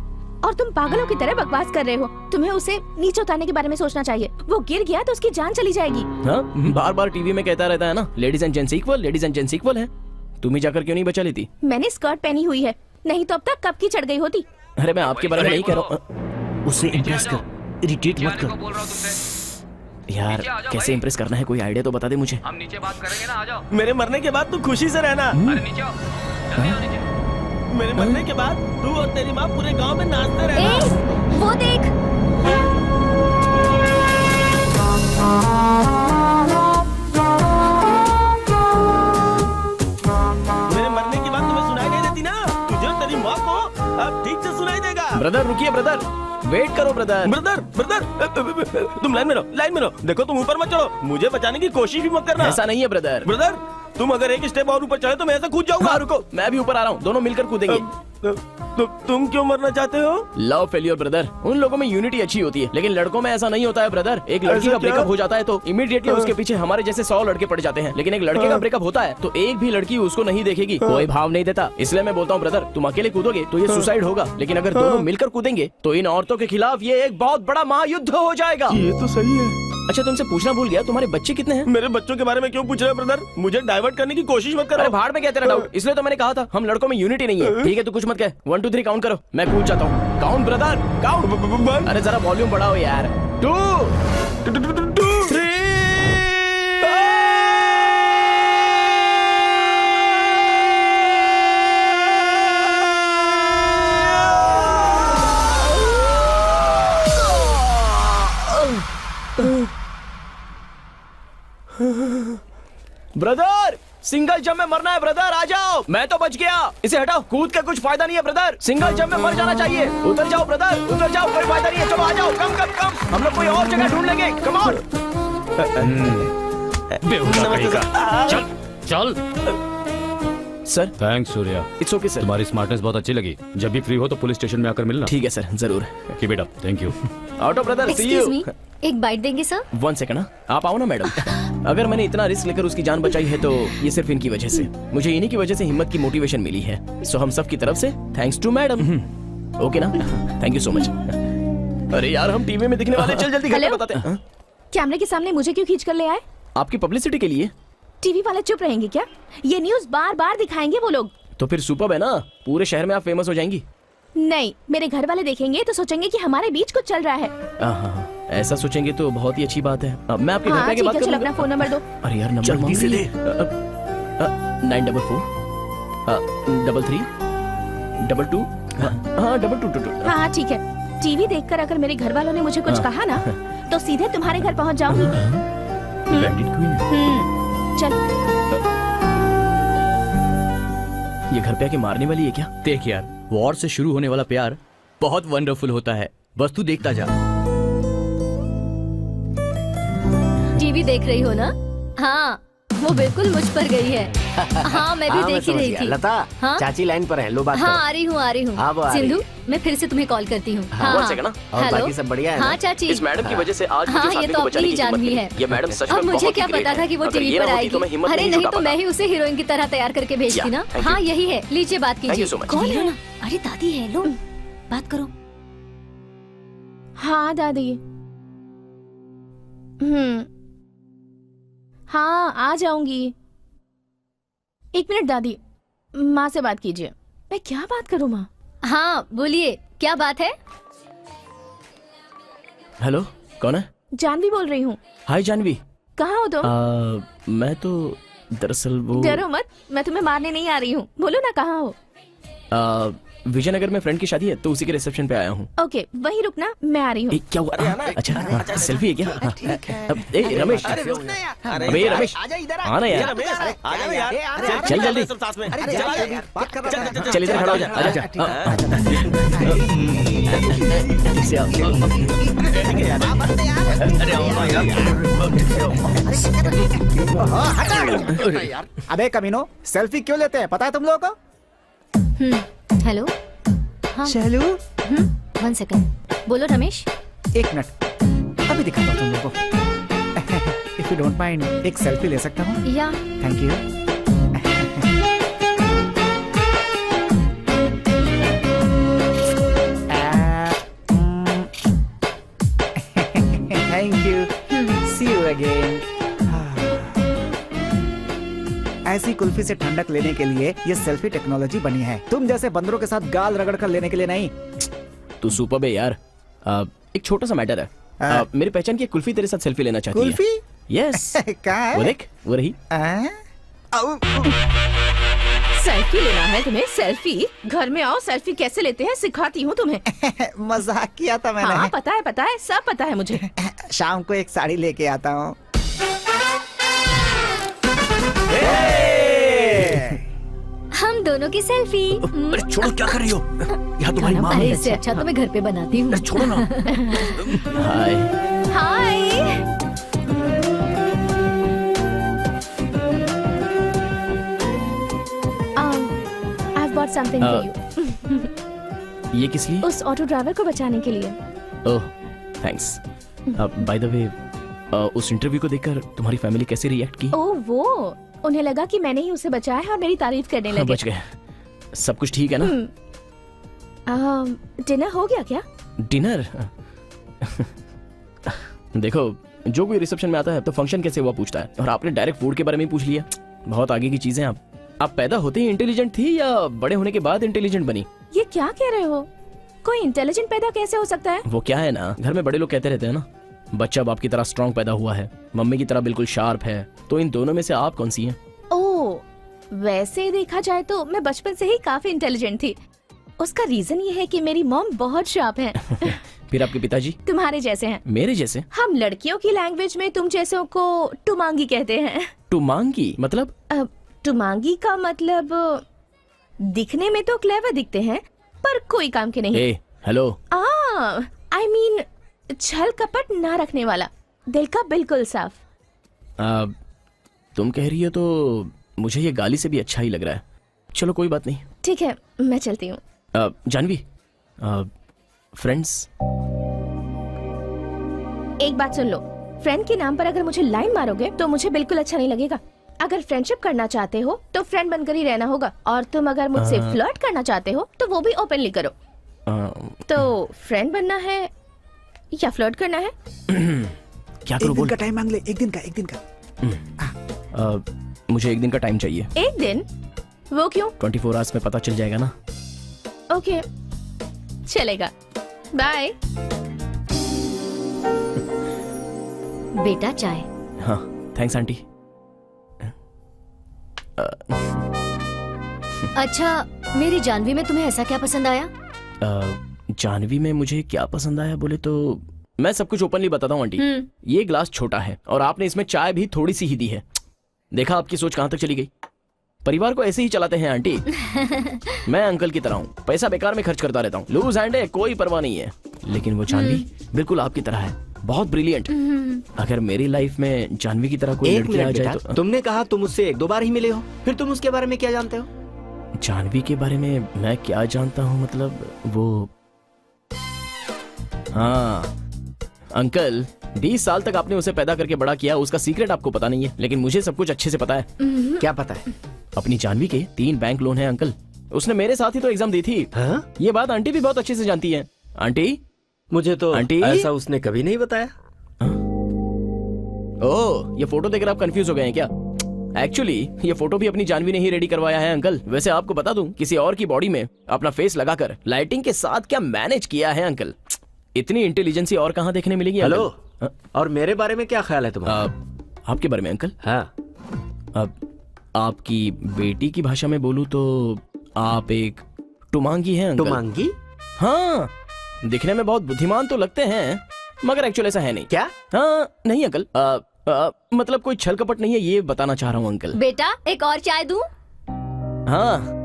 और तुम पागलों की तरह बकवास कर रहे हो। तुम्हें उसे नीचे उतारने के बारे में सोचना चाहिए। वो गिर गया तो उसकी जान चली जाएगी। हाँ, बार बार टीवी में कहता रहता है ना, ladies and gents equal, ladies and gents equal है। तुम ही जाकर क्यों नहीं बचा लेती? मैंने स्कर्ट पहनी हुई है, नहीं तो अब तक कब की चढ़ गई होती। अरे मैं आपके बारे में नहीं कह रहा हूँ। उसे इम्प्रेस कर, इरिटेट मत कर। बोल रहा हूँ तुमसे। यार नीचे आ जाओ कैसे भाई। इम्प्रेस करना है, कोई आइडिया तो बता दे मुझे। हम नीचे बात करेंगे ना, आ जाओ। मेरे मरने के बाद तू खुशी से रहना। अरे नीचे आओ, जल्दी आओ नीचे। मेरे मरने के बाद तू और तेरी माँ पूरे गांव में नाचते ए, रहना। वो देख। मेरे मरने के बाद तुम्हें सुनाई नहीं देती ना? तुझे और तेरी माँ को अब ठीक से सुनाई देगा। ब्रदर रुकिए, ब्रदर वेट करो ब्रदर। ब्रदर ब्रदर तुम लाइन में रहो, लाइन में रहो। देखो तुम ऊपर मत चढ़ो, मुझे बचाने की कोशिश भी मत करना। ऐसा नहीं है ब्रदर। ब्रदर तुम अगर एक स्टेप और ऊपर चढ़े तो मैं ऐसा कूद जाऊंगा। हाँ रुको, मैं भी ऊपर आ रहा हूँ, दोनों मिलकर कूदेंगे। तुम क्यों मरना चाहते हो? Love failure brother. उन लोगों में यूनिटी अच्छी होती है, लेकिन लड़कों में ऐसा नहीं होता है ब्रदर। एक लड़की ऐसा का क्या? ब्रेकअप हो जाता है तो इमीडिएटली उसके पीछे हमारे जैसे 100 लड़के पड़ जाते हैं, लेकिन एक लड़के का ब्रेकअप होता है तो एक भी लड़की उसको नहीं देखेगी, कोई भाव नहीं देता। इसलिए मैं बोलता हूँ ब्रदर, तुम अकेले कूदोगे तो ये सुसाइड होगा, लेकिन अगर दोनों मिलकर कूदेंगे तो इन औरतों के खिलाफ ये एक बहुत बड़ा महायुद्ध हो जाएगा। ये तो सही है। अच्छा तुमसे पूछना भूल गया, तुम्हारे बच्चे कितने हैं? मेरे बच्चों के बारे में क्यों पूछ रहे हो ब्रदर? मुझे डाइवर्ट करने की कोशिश मत अरे करो। भाड़ में क्या तेरा डाउट? इसलिए तो मैंने कहा था हम लड़कों में यूनिटी नहीं है। ठीक है तू कुछ मत कह, 1 2 3 काउंट करो, मैं कूद जाता हूँ। Count brother, count. अरे जरा वॉल्यूम बढ़ाओ यार। 2 3 ब्रदर सिंगल जंप में मरना है ब्रदर, आ जाओ। मैं तो बच गया, इसे हटाओ। कूद के कुछ फायदा नहीं है ब्रदर, सिंगल जंप में मर जाना चाहिए। उतर जाओ ब्रदर, उतर जाओ, कोई फायदा नहीं है। चलो आ जाओ, कम कम कम, हम लोग कोई और जगह ढूंढ लेंगे। Come on. चल चल। Sir thanks Surya, it's okay sir. तुम्हारी स्मार्टनेस बहुत अच्छी लगी। जब भी फ्री हो तो पुलिस स्टेशन में आकर मिलना। ठीक है सर, जरूर। Keep it up. Thank you. Auto brother, see excuse me, you. एक बाइट देंगे सर? 1 सेकंड, आप आओ ना मैडम। अगर मैंने इतना रिस्क लेकर उसकी जान बचाई है तो ये सिर्फ इनकी वजह से, मुझे इन्हीं की वजह से हिम्मत की मोटिवेशन मिली है। सो हम सब की तरफ से थैंक्स टू मैडम। ओके ना? Thank you so much. अरे यार हम टीवी में दिखने वाले, चल जल्दी घर पे हेलो? बताते हैं। हाँ? कैमरे के सामने मुझे क्यों खींच कर ले आए? आपकी पब्लिसिटी के लिए। टीवी वाले चुप रहेंगे क्या? ये न्यूज़ बार बार दिखाएंगे वो लोग। तो फिर सुपर्ब है ना, पूरे शहर में आप फेमस हो जाएंगी। नहीं, मेरे घर वाले देखेंगे तो सोचेंगे कि हमारे बीच कुछ चल रहा है। हाँ, ऐसा सोचेंगे तो बहुत ही अच्छी बात है। अब मैं आपके घर पे हाँ आके ठीक बात है, चलो करूंगा। अपना फोन नंबर दो। अरे यार नंबर जल्दी से दे। 944 33 22 हाँ 2222। हाँ हाँ ठीक है। टीवी देखकर अगर मेरे घर वालों ने मुझे कुछ कहा ना तो सीधे तुम्हारे घर पहुंच जाऊंगी। Bandit queen. चल। ये घर पे आके मारने वाली है क्या? देख यार, वॉर से शुरू होने वाला प्यार बहुत वंडरफुल होता है, बस तू देखता जा। टीवी देख रही हो ना? हाँ, वो बिल्कुल मुझ पर गई है। हाँ मैं भी देख ही रही थी। लता, हाँ? चाची लाइन पर है, लो बात हाँ करो। आ रही हूँ, आ रही हूँ। हाँ, वो आ रही सिंधु, मैं फिर से तुम्हें कॉल करती हूँ। हाँ, One second ना। और हेलो? बाकी सब बढ़िया है ना? हाँ चाची। इस मैडम की वजह से आज मुझे हाँ साथी ये को तो बचाने अपनी की जान हिम्मत भी मिली। है। ये मैडम सच में अब मुझे बहुत क्या ही ग्रेट पता था है। कि वो अगर टीवी ये पर ना होती आएगी। तो मैं हिम्मत अरे नहीं नहीं जुटा तो मैं पाता। ही उसे हीरोइन की तरह तैयार करके भेजती Yeah, ना। thank हाँ you. यही है, लीजिए बात Thank you कीजिए। so much. कौन है? अरे दादी है, लो बात करो। हाँ दादी। हाँ आ जाऊंगी। 1 मिनट दादी, माँ से बात कीजिए। मैं क्या बात करूँ माँ? हाँ बोलिए, क्या बात है? हेलो, कौन है? जानवी बोल रही हूँ। हाय जानवी। कहाँ हो तुम? मैं तो दरअसल वो डरो मत, मैं तुम्हें मारने नहीं आ रही हूँ। बोलो ना कहाँ हो? विजयनगर में फ्रेंड की शादी है तो उसी के रिसेप्शन पे आया हूँ। ओके वहीं रुकना, मैं आ रही हूँ। क्या हुआ? अच्छा सेल्फी है क्या? ए रमेश, अबे रमेश आना यार, चल जल्दी, चल इधर खड़ा हो जा, आजा। अबे कमीनो, सेल्फी क्यों लेते हैं पता है तुम लोगों को? हेलो। हाँ। चलो 1 सेकंड, बोलो रमेश। 1 मिनट, अभी दिखाता हूँ तुम लोगों को। इफ यू डोंट माइंड, एक सेल्फी ले सकता हूँ? या thank you. Thank you, see you again. ऐसी कुल्फी से ठंडक लेने के लिए ये सेल्फी टेक्नोलॉजी बनी है, तुम जैसे बंदरों के साथ गाल रगड़ कर लेने के लिए नहीं। तू सुपर है यार। एक छोटा सा मैटर है, मेरी पहचान की एक कुल्फी तेरे साथ सेल्फी लेना चाहती है। कुल्फी? यस। कहाँ है? वो देख, वो रही। सेल्फी लेना है तुम्हें? सेल्फी? घर में आओ, सेल्फी कैसे लेते हैं सिखाती हूँ तुम्हें। मजाक किया था मैंने। हाँ पता है, सब पता है मुझे। शाम को एक साड़ी लेके आता हूँ। हम दोनों की सेल्फी। अरे छोड़ो, क्या कर रही हो? यहाँ तुम्हारी माँ अरे है। इससे अच्छा तो मैं घर पे बनाती हूँ। छोड़ो ना। हाय। हाय। I've bought something for you. ये किस लिए? उस ऑटो ड्राइवर को बचाने के लिए। ओह थैंक्स। बाय द वे, उस इंटरव्यू को देखकर तुम्हारी फैमिली कैसे रिएक्ट की? ओह वो, उन्हें लगा कि मैंने ही उसे बचाया है और मेरी तारीफ करने हाँ, लगे। बच गए। सब कुछ ठीक है ना? डिनर हो गया क्या? डिनर? देखो, जो कोई रिसेप्शन में आता है तो फंक्शन कैसे हुआ पूछता है, और आपने डायरेक्ट फूड के बारे में ही पूछ लिया। बहुत आगे की चीजें। आप पैदा होते ही इंटेलिजेंट थी या बड़े होने के बाद इंटेलिजेंट बनी? ये क्या कह रहे हो? कोई इंटेलिजेंट पैदा कैसे हो सकता है? वो क्या है ना, घर में बड़े लोग कहते रहते हैं ना, बच्चा बाप की तरह स्ट्रॉन्ग पैदा हुआ है, मम्मी की तरह बिल्कुल शार्प है। तो इन दोनों में से आप कौन सी हैं? ओह, वैसे देखा जाए तो मैं बचपन से ही काफी इंटेलिजेंट थी। उसका रीजन ये है कि मेरी मॉम बहुत शार्प है। फिर आपके पिताजी? तुम्हारे जैसे हैं। मेरे जैसे? हम लड़कियों की लैंग्वेज में तुम जैसों को टुमांगी कहते हैं। टुमांगी मतलब? टुमांगी का मतलब दिखने में तो क्लेवर दिखते हैं पर कोई काम के नहीं। ए, हेलो। आई मीन छल कपट ना रखने वाला, दिल का बिल्कुल साफ। तुम कह रही हो तो मुझे ये गाली से भी अच्छा ही लग रहा है। चलो कोई बात नहीं। ठीक है, मैं चलती हूँ। जानवी, फ्रेंड्स। एक बात सुन लो, फ्रेंड के नाम पर अगर मुझे लाइन मारोगे तो मुझे बिल्कुल अच्छा नहीं लगेगा। अगर फ्रेंडशिप करना चाहते हो तो फ्रेंड बनकर ही रहना होगा, और तुम अगर मुझसे फ्लर्ट करना चाहते हो तो वो भी ओपनली करो। तो फ्रेंड बनना है या फ्लर्ट करना है? क्या करो? एक दिन का टाइम मांग ले, एक दिन का। मुझे 1 दिन का टाइम चाहिए। 1 दिन? वो क्यों? 24 आवर्स में पता चल जाएगा ना। ओके, चलेगा। बाय। बेटा चाय। हाँ थैंक्स आंटी। अच्छा, मेरी जानवी में तुम्हें ऐसा क्या पसंद आया? जानवी में मुझे क्या पसंद आया बोले तो मैं सब कुछ ओपनली बताता हूँ आंटी। ये ग्लास छोटा है और आपने इसमें चाय भी थोड़ी सी ही दी है। देखा आपकी सोच कहाँ तक चली गई। परिवार को ऐसे ही चलाते हैं आंटी। मैं अंकल की तरह हूँ, पैसा बेकार में खर्च करता रहता हूँ, लूज हैंड है, कोई परवाह नहीं है। लेकिन वो जानवी बिल्कुल आपकी तरह है, बहुत ब्रिलियंट। अगर मेरी लाइफ में जानवी की तरह कोई लड़की आ जाए तो। तुमने कहा तुम उससे 1-2 बार ही मिले हो, फिर तुम उसके बारे में क्या जानते हो? जानवी के बारे में मैं क्या जानता हूँ मतलब वो, हाँ अंकल 20 साल तक आपने उसे पैदा करके बड़ा किया, उसका सीक्रेट आपको पता नहीं है, लेकिन मुझे सब कुछ अच्छे से पता है। क्या पता है? अपनी जानवी के 3 बैंक लोन है अंकल। उसने मेरे साथ ही तो एग्जाम दी थी। हाँ? ये बात आंटी भी बहुत अच्छे से जानती है। आंटी, मुझे तो आंटी? ऐसा उसने कभी नहीं बताया। ओह, ये फोटो देखकर आप कंफ्यूज हो गए हैं क्या? एक्चुअली ये फोटो भी अपनी जानवी ने ही रेडी करवाया है अंकल। वैसे आपको बता दूं, किसी और की बॉडी में अपना फेस लगाकर लाइटिंग के साथ क्या मैनेज किया है अंकल। इतनी इंटेलिजेंसी और कहाँ देखने मिलेगी? Hello, uncle? और मेरे बारे में क्या ख्याल है तुम्हारा? आपके बारे में अंकल? हाँ, अब आपकी बेटी की भाषा में बोलूं तो आप एक टुमांगी है अंकल। टुमांगी? हाँ, दिखने में बहुत बुद्धिमान तो लगते हैं, मगर एक्चुअली ऐसा है नहीं। क्या? हाँ नहीं अंकल, मतलब कोई छल कपट नहीं है, ये बताना चाह रहा हूँ अंकल। बेटा एक और चाय दूं? हाँ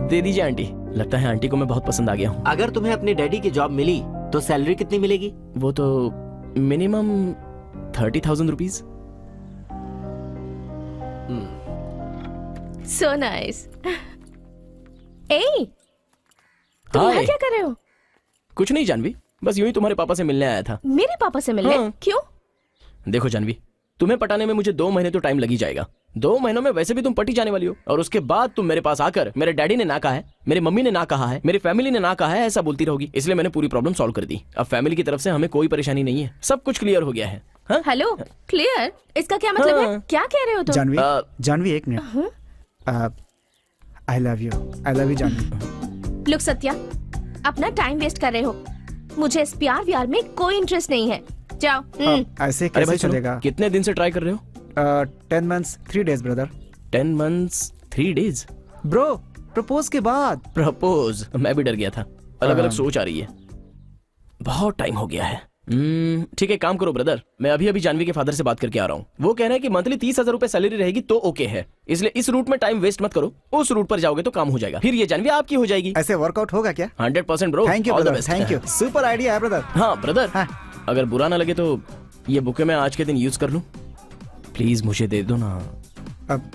दे दीजिए आंटी, लगता है आंटी को मैं बहुत पसंद आ गया हूँ। अगर तुम्हें अपने डैडी की जॉब मिली तो सैलरी कितनी मिलेगी? वो तो मिनिमम 30,000 रुपीज। So nice. ए, तुम यहाँ हाय। क्या कर रहे हो? कुछ नहीं जानवी, बस यूं ही तुम्हारे पापा से मिलने आया था। मेरे पापा से मिलने? हाँ। क्यों? देखो जानवी, तुम्हें पटाने में मुझे 2 महीने तो टाइम लग ही जाएगा। 2 महीनों में वैसे भी तुम पटी जाने वाली हो, और उसके बाद तुम मेरे पास आकर मेरे डैडी ने ना कहा है, मेरी मम्मी ने ना कहा है, मेरी फैमिली ने ना कहा है, ऐसा बोलती रहोगी। इसलिए मैंने पूरी प्रॉब्लम सॉल्व कर दी। अब फैमिली की तरफ से हमें कोई परेशानी नहीं है, सब कुछ क्लियर हो गया है। हाँ? Hello, clear? इसका क्या मतलब है? हाँ। क्या कह रहे हो तुम? जानवी, आ, जानवी एक मिनट। I love you Janvi. Look Satya, अपना टाइम वेस्ट कर रहे हो। मुझे इस प्यार व्यार में कोई इंटरेस्ट नहीं है। जाओ। ऐसे अरे कैसे भाई चलेगा? चलो, कितने दिन से ट्राई कर रहे हो? 10 months 3 days brother. 10 months 3 days? Bro, propose के बाद। प्रपोज? मैं भी डर गया था, अलग अलग सोच आ रही है, बहुत टाइम हो गया है। ठीक है, काम करो ब्रदर, मैं अभी अभी जानवी के फादर से बात करके आ रहा हूँ। वो कह रहे हैं कि मंथली 30,000 रुपए सैलरी रहेगी तो ओके है, इसलिए इस रूट में टाइम वेस्ट मत करो, उस रूट पर जाओगे तो काम हो जाएगा, फिर ये जानवी आपकी हो जाएगी। ऐसे वर्कआउट होगा क्या? 100% bro. Thank you All the brother, best. Thank you. Super idea है ब्रदर। हाँ ब्रदर, हाँ। अगर बुरा ना लगे तो ये बुके मैं आज के दिन यूज कर लूं? प्लीज मुझे दे दो ना। अब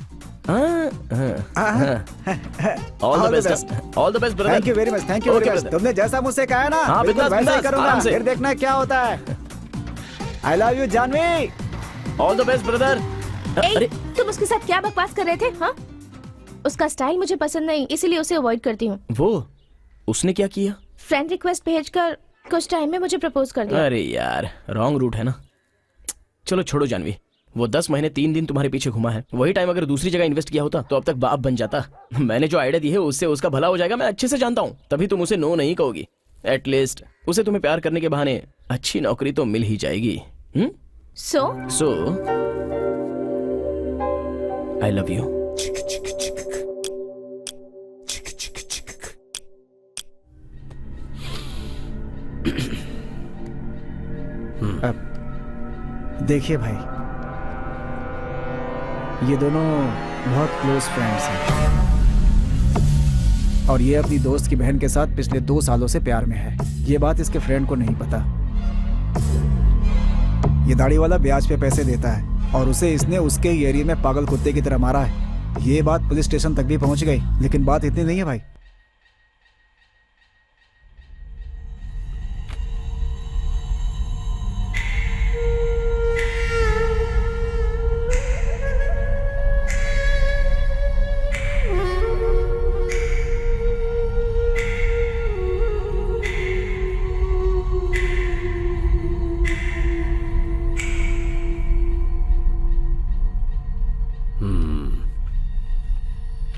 all the best, all the best brother. Thank you very much, thank you very Okay, much. brother. तुमने जैसा मुझसे कहा है ना, हाँ, बिल्कुल बिंदास, वैसा ही बिंदास, करूंगा। आराम से। फिर देखना क्या होता है। I love you Janhvi. All the best brother. ए, अरे तुम उसके साथ क्या बकवास कर रहे थे? हाँ, उसका स्टाइल मुझे पसंद नहीं, इसीलिए उसे अवॉइड करती हूँ। वो उसने क्या किया? फ्रेंड रिक्वेस्ट भेजकर कुछ टाइम में मुझे प्रपोज कर दिया। अरे यार, रॉन्ग रूट है ना। चलो छोड़ो जानवी, वो 10 महीने 3 दिन तुम्हारे पीछे घुमा है, वही टाइम अगर दूसरी जगह इन्वेस्ट किया होता तो अब तक बाप बन जाता। मैंने जो आइडिया दी है उससे उसका भला हो जाएगा, मैं अच्छे से जानता हूँ, तभी तुम उसे नो नहीं कहोगी। एटलीस्ट उसे तुम्हें प्यार करने के बहाने अच्छी नौकरी तो मिल ही जाएगी। सो आई लव यू। देखिए भाई, ये दोनों बहुत क्लोज फ्रेंड्स हैं और ये अपनी दोस्त की बहन के साथ पिछले 2 सालों से प्यार में है। ये बात इसके फ्रेंड को नहीं पता। ये दाढ़ी वाला ब्याज पे पैसे देता है और उसे इसने उसके ही एरिया में पागल कुत्ते की तरह मारा है। ये बात पुलिस स्टेशन तक भी पहुंच गई, लेकिन बात इतनी नहीं है भाई।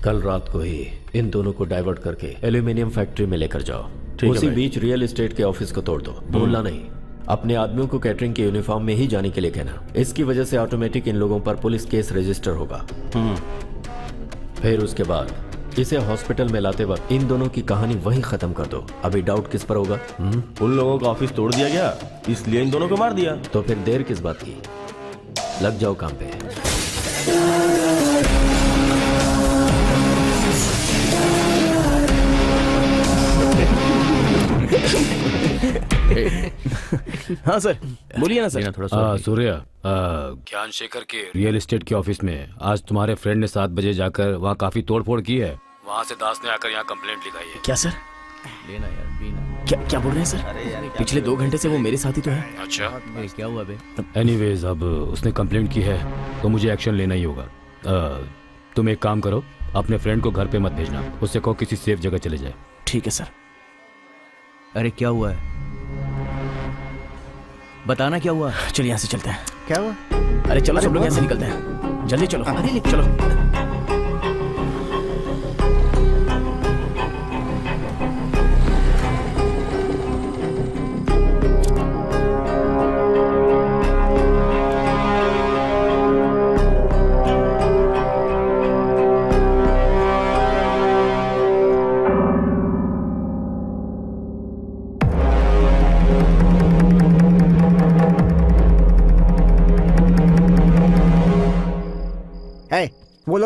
कल रात को ही इन दोनों को डाइवर्ट करके एल्यूमिनियम फैक्ट्री में लेकर जाओ। है उसी भाई। बीच रियल एस्टेट के ऑफिस को तोड़ दो। भूलना नहीं, अपने आदमियों को कैटरिंग के यूनिफॉर्म में ही जाने के लिए कहना। इसकी वजह से ऑटोमेटिक इन लोगों पर पुलिस केस रजिस्टर होगा। फिर उसके बाद इसे हॉस्पिटल में लाते वक्त इन दोनों की कहानी वहीं खत्म कर दो। अभी डाउट किस पर होगा? उन लोगों का ऑफिस तोड़ दिया गया, इसलिए इन दोनों को मार दिया। तो फिर देर किस बात की? लग जाओ काम पे। हाँ सर, बोलिए ना सर। थोड़ा सूर्य, ज्ञान शेखर के रियल एस्टेट के ऑफिस में आज तुम्हारे फ्रेंड ने 7 बजे जाकर वहाँ काफी तोड़फोड़ की है। वहाँ से दास ने आकर यहाँ कंप्लेंट लिखाई है। क्या सर? लेना यार, पीना। क्या बोल रहे हैं सर? पिछले 2 घंटे से वो मेरे साथ ही तो है। अच्छा, क्या हुआ बे? एनीवेज, अब उसने कंप्लेंट की है तो मुझे एक्शन लेना ही होगा। तुम एक काम करो, अपने फ्रेंड को घर पे मत भेजना, उससे कहो किसी सेफ जगह चले जाए। ठीक है सर। अरे क्या हुआ है, बताना क्या हुआ। चलिए यहाँ से चलते हैं। क्या हुआ? अरे चलो सब लोग यहाँ से निकलते हैं, जल्दी चलो। चलो।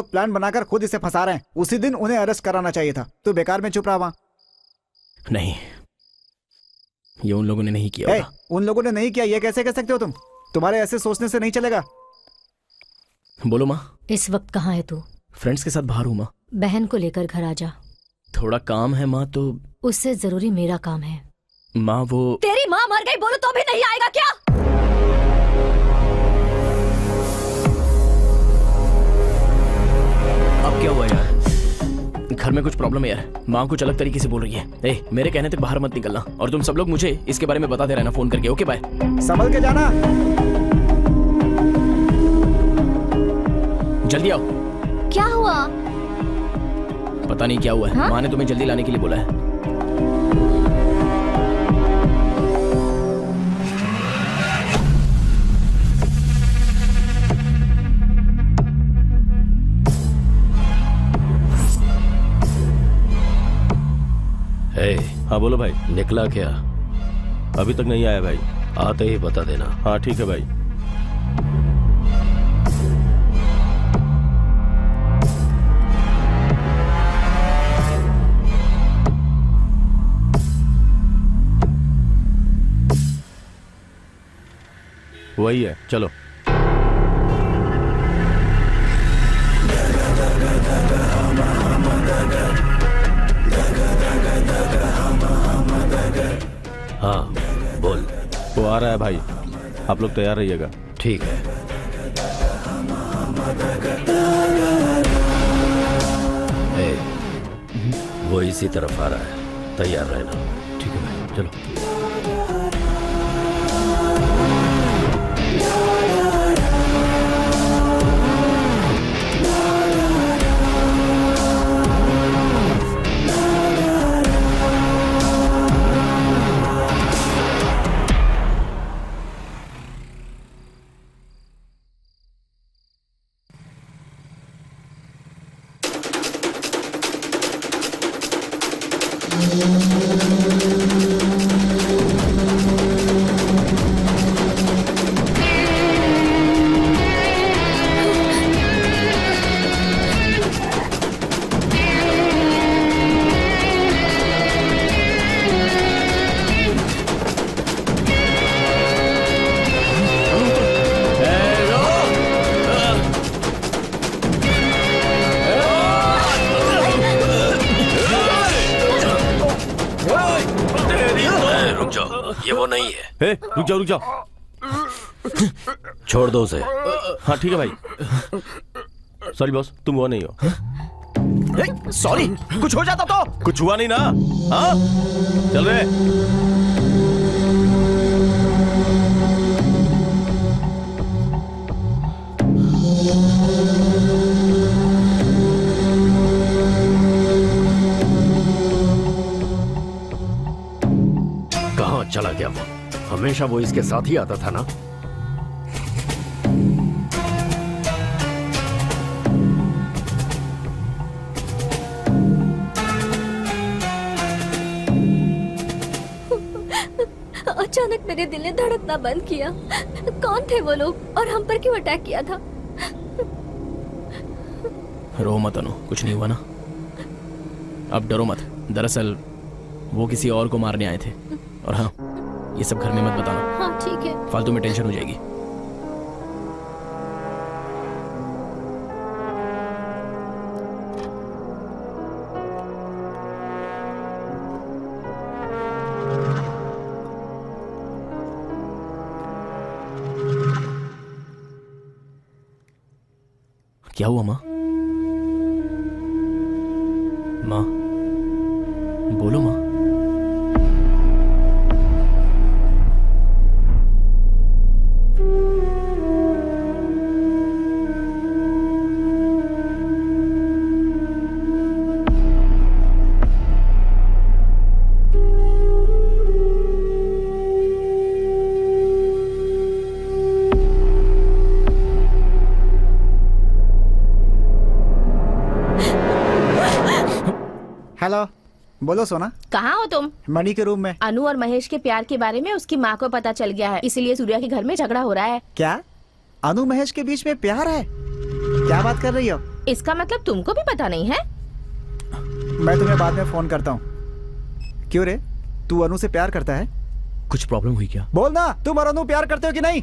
लोग प्लान बनाकर खुद इसे फंसा रहे हैं। उसी दिन उन्हें अरेस्ट कराना चाहिए था। तू बेकार में चुप रहा वहाँ। नहीं, ये उन लोगों ने नहीं किया ए, होगा। उन लोगों ने नहीं किया ये कैसे कह सकते हो तुम? तुम्हारे ऐसे सोचने से नहीं चलेगा। बोलो माँ। इस वक्त कहाँ है तू? फ्रेंड्स के साथ बाहर हूँ माँ। बहन को लेकर घर आ जा। थोड़ा काम है माँ। तो उससे जरूरी मेरा काम है। माँ वो तेरी माँ मर गई बोलो तो भी नहीं आएगा क्या? अब क्या हुआ यार? घर में कुछ प्रॉब्लम है यार। माँ कुछ अलग तरीके से बोल रही है। ए, मेरे कहने तक बाहर मत निकलना, और तुम सब लोग मुझे इसके बारे में बताते रहना फोन करके। Okay bye. संभल के जाना। जल्दी आओ। क्या हुआ? पता नहीं क्या हुआ है। हाँ? माँ ने तुम्हें जल्दी लाने के लिए बोला है। हाँ बोलो भाई। निकला क्या? अभी तक नहीं आया भाई। आते ही बता देना। हाँ ठीक है भाई। वही है, चलो। हाँ बोल। वो आ रहा है भाई, आप लोग तैयार रहिएगा। ठीक है। ए, वो इसी तरफ आ रहा है, तैयार रहना। ठीक है भाई, चलो। रुक जाओ, ये वो नहीं है। रुक जाओ रुक जाओ। छोड़ दो उसे। हाँ ठीक है भाई। सॉरी बॉस, तुम वो नहीं हो। सॉरी, कुछ हो जाता तो? कुछ हुआ नहीं ना? हाँ चल रहे। कहाँ चला गया वो? हमेशा वो इसके साथ ही आता था ना। अचानक मेरे दिल ने धड़कना बंद किया। कौन थे वो लोग और हम पर क्यों अटैक किया था? रो मत अनु, कुछ नहीं हुआ ना। अब डरो मत। दरअसल वो किसी और को मारने आए थे। और हाँ, ये सब घर में मत बताना। हाँ ठीक है। फालतू में टेंशन हो जाएगी। क्या हुआ माँ? माँ बोलो माँ। हेलो, बोलो सोना। कहाँ हो तुम? मणि के रूम में। अनु और महेश के प्यार के बारे में उसकी माँ को पता चल गया है, इसलिए सूर्या के घर में झगड़ा हो रहा है। क्या अनु महेश के बीच में प्यार है? क्या बात कर रही हो? इसका मतलब तुमको भी पता नहीं है? मैं तुम्हें बाद में फोन करता हूँ। क्यों रे, तू अनु से प्यार करता है? कुछ प्रॉब्लम हुई क्या? बोल ना, तुम और अनु प्यार करते हो कि नहीं?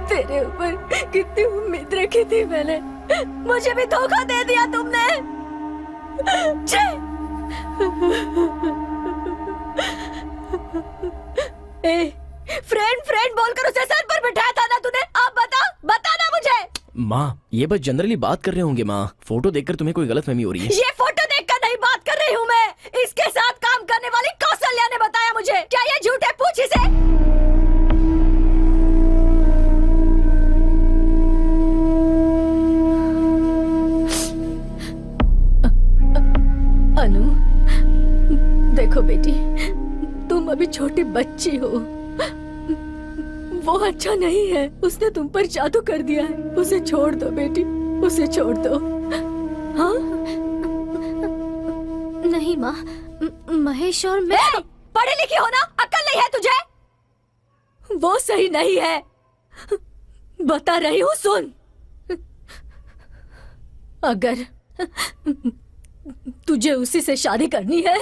तेरे ऊपर कितनी उम्मीद रखी थी मैंने, मुझे भी धोखा दे दिया तुमने। छे! ए, फ्रेंड बोलकर उसे सर पर बिठाया था ना तूने? अब बता ना मुझे। माँ, ये बस जनरली बात कर रहे होंगे माँ। फोटो देखकर तुम्हें कोई गलतफहमी हो रही है। ये फोटो देखकर नहीं बात कर रही हूँ मैं, इसके साथ काम करने वाली कौशल्या ने बताया मुझे। क्या ये झूठ है? पूछ इसे। अनु, देखो बेटी, तुम अभी छोटी बच्ची हो। वो अच्छा नहीं है, उसने तुम पर जादू कर दिया है। उसे छोड़ दो बेटी, उसे छोड़ दो। हाँ? नहीं माँ, महेश और मैं पढ़ी लिखी हो ना, अक्ल नहीं है तुझे? वो सही नहीं है, बता रही हूँ, सुन। अगर तुझे उसी से शादी करनी है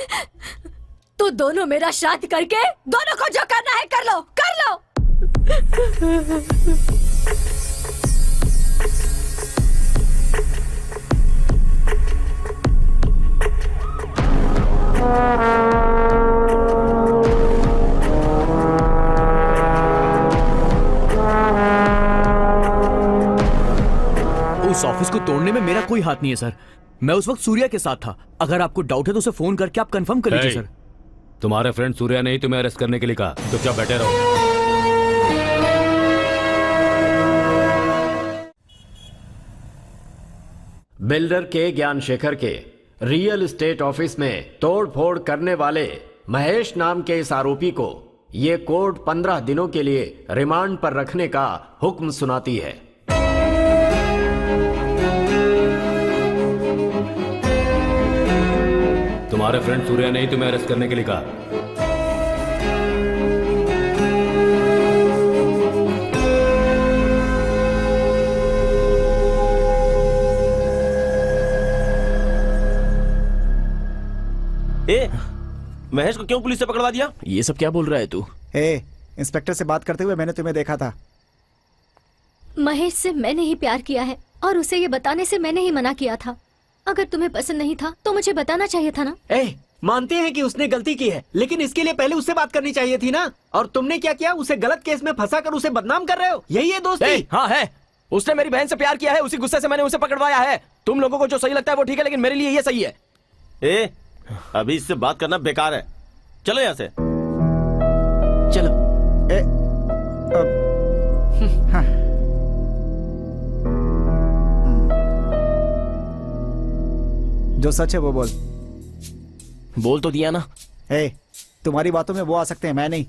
तो दोनों मेरा शादी करके दोनों को जो करना है कर लो, कर लो। उस ऑफिस को तोड़ने में मेरा कोई हाथ नहीं है सर। मैं उस वक्त सूर्या के साथ था। अगर आपको डाउट है तो उसे फोन करके आप कंफर्म कर लीजिए सर। तुम्हारे फ्रेंड सूर्या ने ही तुम्हें अरेस्ट करने के लिए कहा, तो क्या बैठे रहो। बिल्डर के ज्ञानशेखर के रियल एस्टेट ऑफिस में तोड़फोड़ करने वाले महेश नाम के इस आरोपी को ये कोर्ट 15 दिनों के लिए रिमांड पर रखने का हुक्म सुनाती है। तुम्हारे फ्रेंड सूर्या ने ही तुम्हें अरेस्ट करने के लिए कहा। ए, महेश को क्यों पुलिस से पकड़वा दिया? ये सब क्या बोल रहा है तू? इंस्पेक्टर से बात करते हुए मैंने तुम्हें देखा था। महेश से मैंने ही प्यार किया है और उसे ये बताने से मैंने ही मना किया था। अगर तुम्हें पसंद नहीं था तो मुझे बताना चाहिए था ना। मानते हैं कि उसने गलती की है, लेकिन इसके लिए पहले उससे बात करनी चाहिए थी ना। और तुमने क्या किया? उसे गलत केस में फंसा कर उसे बदनाम कर रहे हो। यही है दोस्ती? हाँ है। उसने मेरी बहन से प्यार किया है, उसी गुस्से से मैंने उसे पकड़वाया है। तुम लोगों को जो सही लगता है वो ठीक है, लेकिन मेरे लिए ये सही है। ए, अभी इससे बात करना बेकार है, चलो यहाँ से। चलो। हाँ। जो सच है वो बोल तो दिया ना। तुम्हारी बातों में वो आ सकते हैं, मैं नहीं।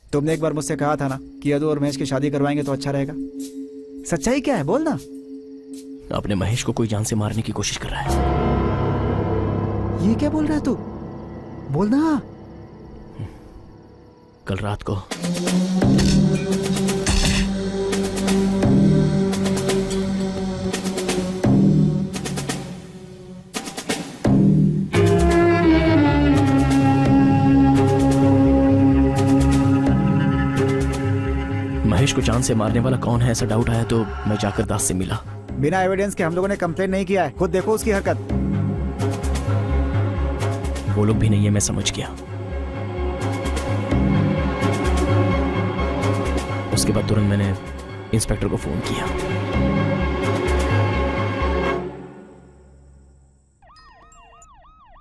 तुमने एक बार मुझसे कहा था ना कि यदु और महेश की शादी करवाएंगे तो अच्छा रहेगा। सच्चाई क्या है, बोल ना। अपने महेश को कोई जान से मारने की कोशिश कर रहा है। ये क्या बोल रहा है तू? बोल ना। कल रात को महेश को जान से मारने वाला कौन है, ऐसा डाउट आया तो मैं जाकर दास से मिला। बिना एविडेंस के हम लोगों ने कंप्लेन नहीं किया है, खुद देखो उसकी हरकत। वो लोग भी नहीं है, मैं समझ गया। उसके बाद तुरंत मैंने इंस्पेक्टर को फोन किया।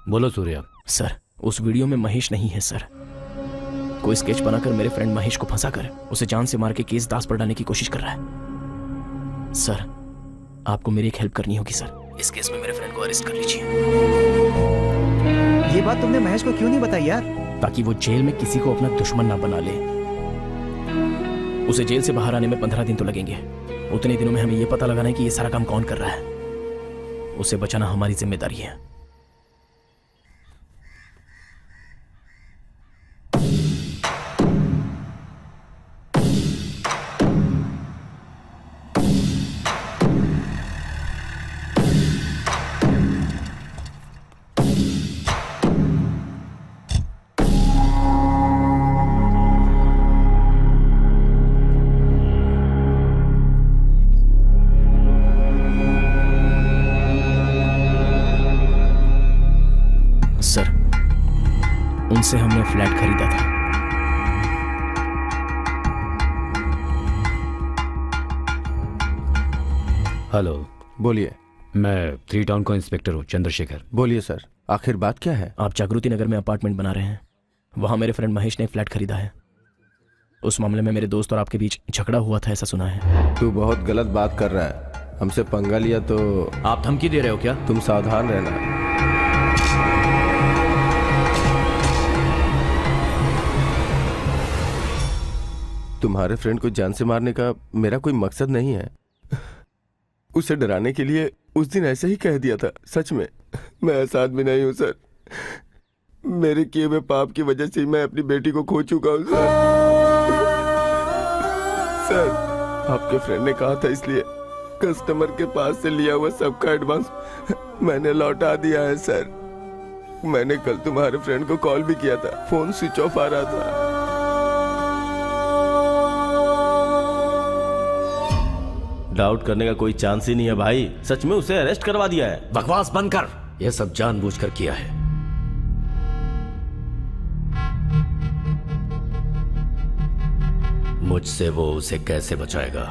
बोलो सूर्या। सर, उस वीडियो में महेश नहीं है सर। कोई स्केच बनाकर मेरे फ्रेंड महेश को फंसाकर उसे जान से मार के केस दास पर डालने की कोशिश कर रहा है। सर, आपको मेरी एक हेल्प करनी होगी सर। इस केस में मेरे फ्रेंड को अरेस्ट कर लीजिए। ये बात तुमने महेश को क्यों नहीं बताई यार? ताकि वो जेल में किसी को अपना दुश्मन ना बना ले। उसे जेल से बाहर आने में 15 दिन तो लगेंगे। उतने दिनों में हमें यह पता लगाना है कि ये सारा काम कौन कर रहा है। उसे बचाना हमारी जिम्मेदारी है। फ्लैट खरीदा था। हेलो, बोलिए। मैं 3 टाउन का इंस्पेक्टर हूँ, चंद्रशेखर। बोलिए सर, आखिर बात क्या है? आप जागृति नगर में अपार्टमेंट बना रहे हैं, वहां मेरे फ्रेंड महेश ने एक फ्लैट खरीदा है। उस मामले में मेरे दोस्त और आपके बीच झगड़ा हुआ था, ऐसा सुना है। तू बहुत गलत बात कर रहा है। हमसे पंगा लिया तो आप धमकी दे रहे हो क्या? तुम सावधान रहना। तुम्हारे फ्रेंड को जान से मारने का मेरा कोई मकसद नहीं है। उसे डराने के लिए उस दिन ऐसे ही कह दिया था। सच में मैं ऐसा आदमी नहीं हूँ सर। मेरे किए हुए पाप की वजह से मैं अपनी बेटी को खो चुका हूँ सर। सर, आपके फ्रेंड ने कहा था, इसलिए कस्टमर के पास से लिया हुआ सबका एडवांस मैंने लौटा दिया है सर। मैंने कल तुम्हारे फ्रेंड को कॉल भी किया था, फोन स्विच ऑफ आ रहा था। डाउट करने का कोई चांस ही नहीं है भाई। सच में उसे अरेस्ट करवा दिया है। बकवास बंद कर। यह सब जानबूझकर किया है। मुझसे वो उसे कैसे बचाएगा?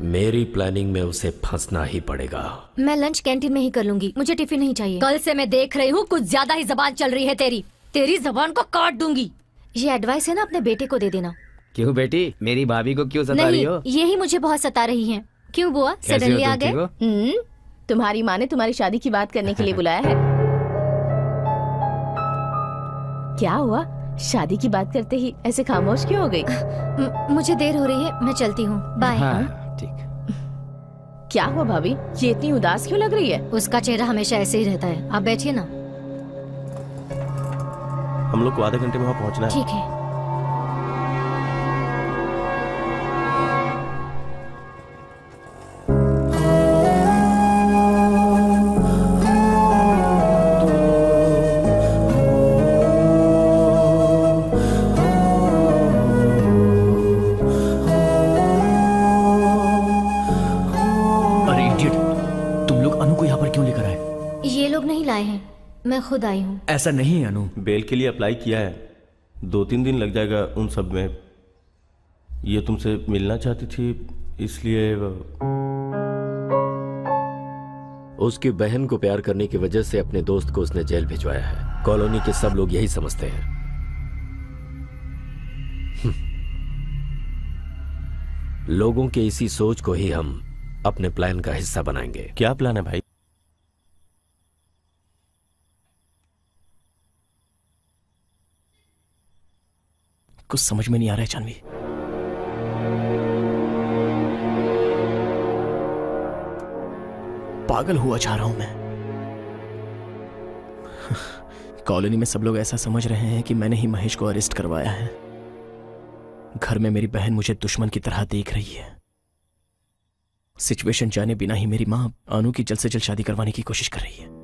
मेरी प्लानिंग में उसे फंसना ही पड़ेगा। मैं लंच कैंटीन में ही कर लूंगी, मुझे टिफिन नहीं चाहिए। कल से मैं देख रही हूँ कुछ ज्यादा ही जबान चल रही है तेरी जबान को काट दूंगी। ये एडवाइस है ना, अपने बेटे को दे देना। क्यों बेटी, मेरी भाभी को क्यों सता रही हो? नहीं, यही मुझे बहुत सता रही हैं। क्यों बुआ, सडनली आ गए? तुम्हारी माँ ने तुम्हारी शादी की बात करने के लिए बुलाया है। क्या हुआ? शादी की बात करते ही ऐसे खामोश क्यों हो गई? मुझे देर हो रही है, मैं चलती हूँ। बाय। हाँ, ठीक। क्या हुआ भाभी, ये इतनी उदास क्यों लग रही है? उसका चेहरा हमेशा ऐसे ही रहता है। आप बैठिए ना। हम लोग को आधे घंटे में वहां पहुंचना है। ठीक है। मैं खुद आई हूँ। ऐसा नहीं अनु। बेल के लिए अप्लाई किया है, 2-3 दिन लग जाएगा उन सब में। ये तुमसे मिलना चाहती थी, इसलिए उसकी बहन को प्यार करने की वजह से अपने दोस्त को उसने जेल भिजवाया है। कॉलोनी के सब लोग यही समझते हैं। लोगों के इसी सोच को ही हम अपने प्लान का हिस्सा बनाएंगे। क्या प्लान है भाई? कुछ समझ में नहीं आ रहा है जानवी। पागल हुआ जा रहा हूं मैं। कॉलोनी में सब लोग ऐसा समझ रहे हैं कि मैंने ही महेश को अरेस्ट करवाया है। घर में मेरी बहन मुझे दुश्मन की तरह देख रही है। सिचुएशन जाने बिना ही मेरी मां अनु की जल्द से जल्द शादी करवाने की कोशिश कर रही है।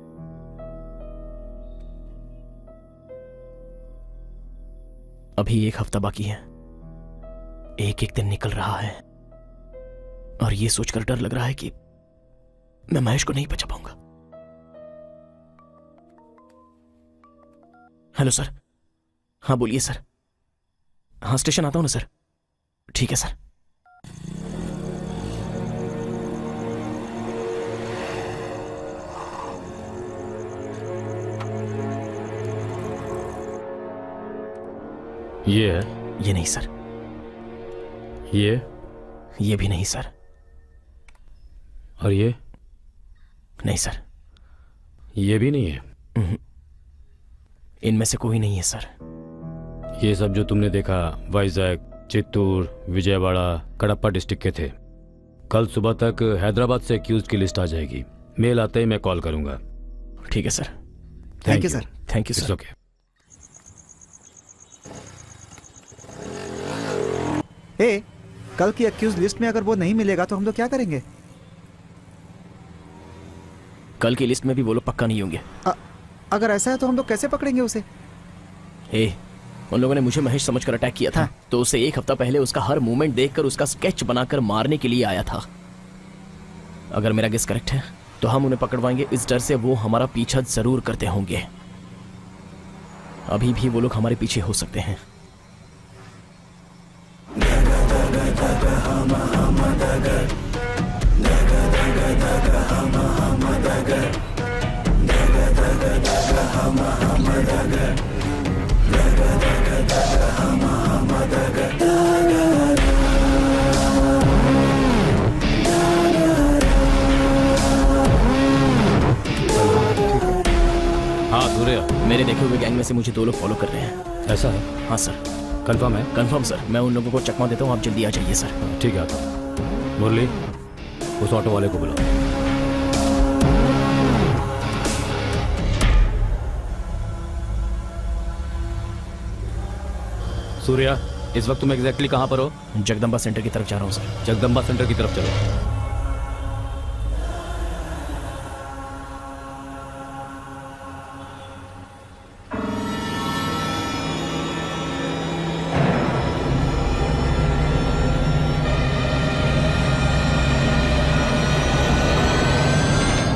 अभी 1 हफ्ता बाकी है। एक एक दिन निकल रहा है और ये सोचकर डर लग रहा है कि मैं महेश को नहीं बचा पाऊंगा। Hello sir. हाँ बोलिए सर। हाँ स्टेशन आता हूं ना सर। ठीक है सर। ये है? ये नहीं सर। ये भी नहीं सर। और ये? नहीं सर। ये भी नहीं है? इनमें से कोई नहीं है सर। ये सब जो तुमने देखा वाइजैक, चित्तूर, विजयवाड़ा, कडप्पा डिस्ट्रिक्ट के थे। कल सुबह तक हैदराबाद से एक्यूज की लिस्ट आ जाएगी। मेल आते ही मैं कॉल करूंगा। ठीक है sir. Thank you sir. Thank you sir. Okay. ए, कल की एक्यूज लिस्ट में अगर वो नहीं मिलेगा तो हम लोग क्या करेंगे? कल की लिस्ट में भी वो लोग पक्का नहीं होंगे। अगर ऐसा है तो हम लोग कैसे पकड़ेंगे उसे? उन लोगों ने मुझे महेश समझकर अटैक किया था। तो उसे 1 हफ्ता पहले उसका हर मूवमेंट देखकर उसका स्केच बनाकर मारने के लिए आया था। अगर मेरा गेस करेक्ट है तो हम उन्हें पकड़वाएंगे। इस डर से वो हमारा पीछा जरूर करते होंगे। अभी भी वो लोग हमारे पीछे हो सकते हैं। हाँ सूर्या, मेरे देखे हुए गैंग में से मुझे 2 लोग फॉलो कर रहे हैं। ऐसा है? हाँ सर, कंफर्म है? Confirm sir. मैं उन लोगों को चकमा देता हूँ, आप जल्दी आ जाइए सर। ठीक है आता हूँ। मुरली, उस ऑटो वाले को बुलाओ। सूर्या, इस वक्त तुम एग्जैक्टली कहाँ पर हो? जगदम्बा सेंटर की तरफ जा रहा हूँ सर। जगदम्बा सेंटर की तरफ चलो।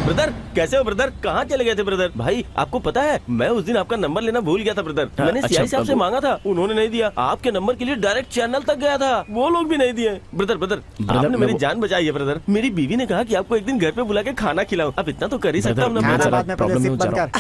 ब्रदर कैसे हो ब्रदर? कहाँ चले गए थे ब्रदर? भाई आपको पता है मैं उस दिन आपका नंबर लेना भूल गया था ब्रदर। मैंने अच्छा, सीआई साहब से मांगा था, उन्होंने नहीं दिया। आपके नंबर के लिए डायरेक्ट चैनल तक गया था, वो लोग भी नहीं दिए। ब्रदर ब्रदर आपने मेरी जान बचाई है ब्रदर। मेरी बीवी ने कहा कि आपको एक दिन घर पे बुला के खाना खिलाऊं। अब इतना तो कर ही सकता हूँ ना खाना ब्रदर। बाद में पहले सिप बंद कर।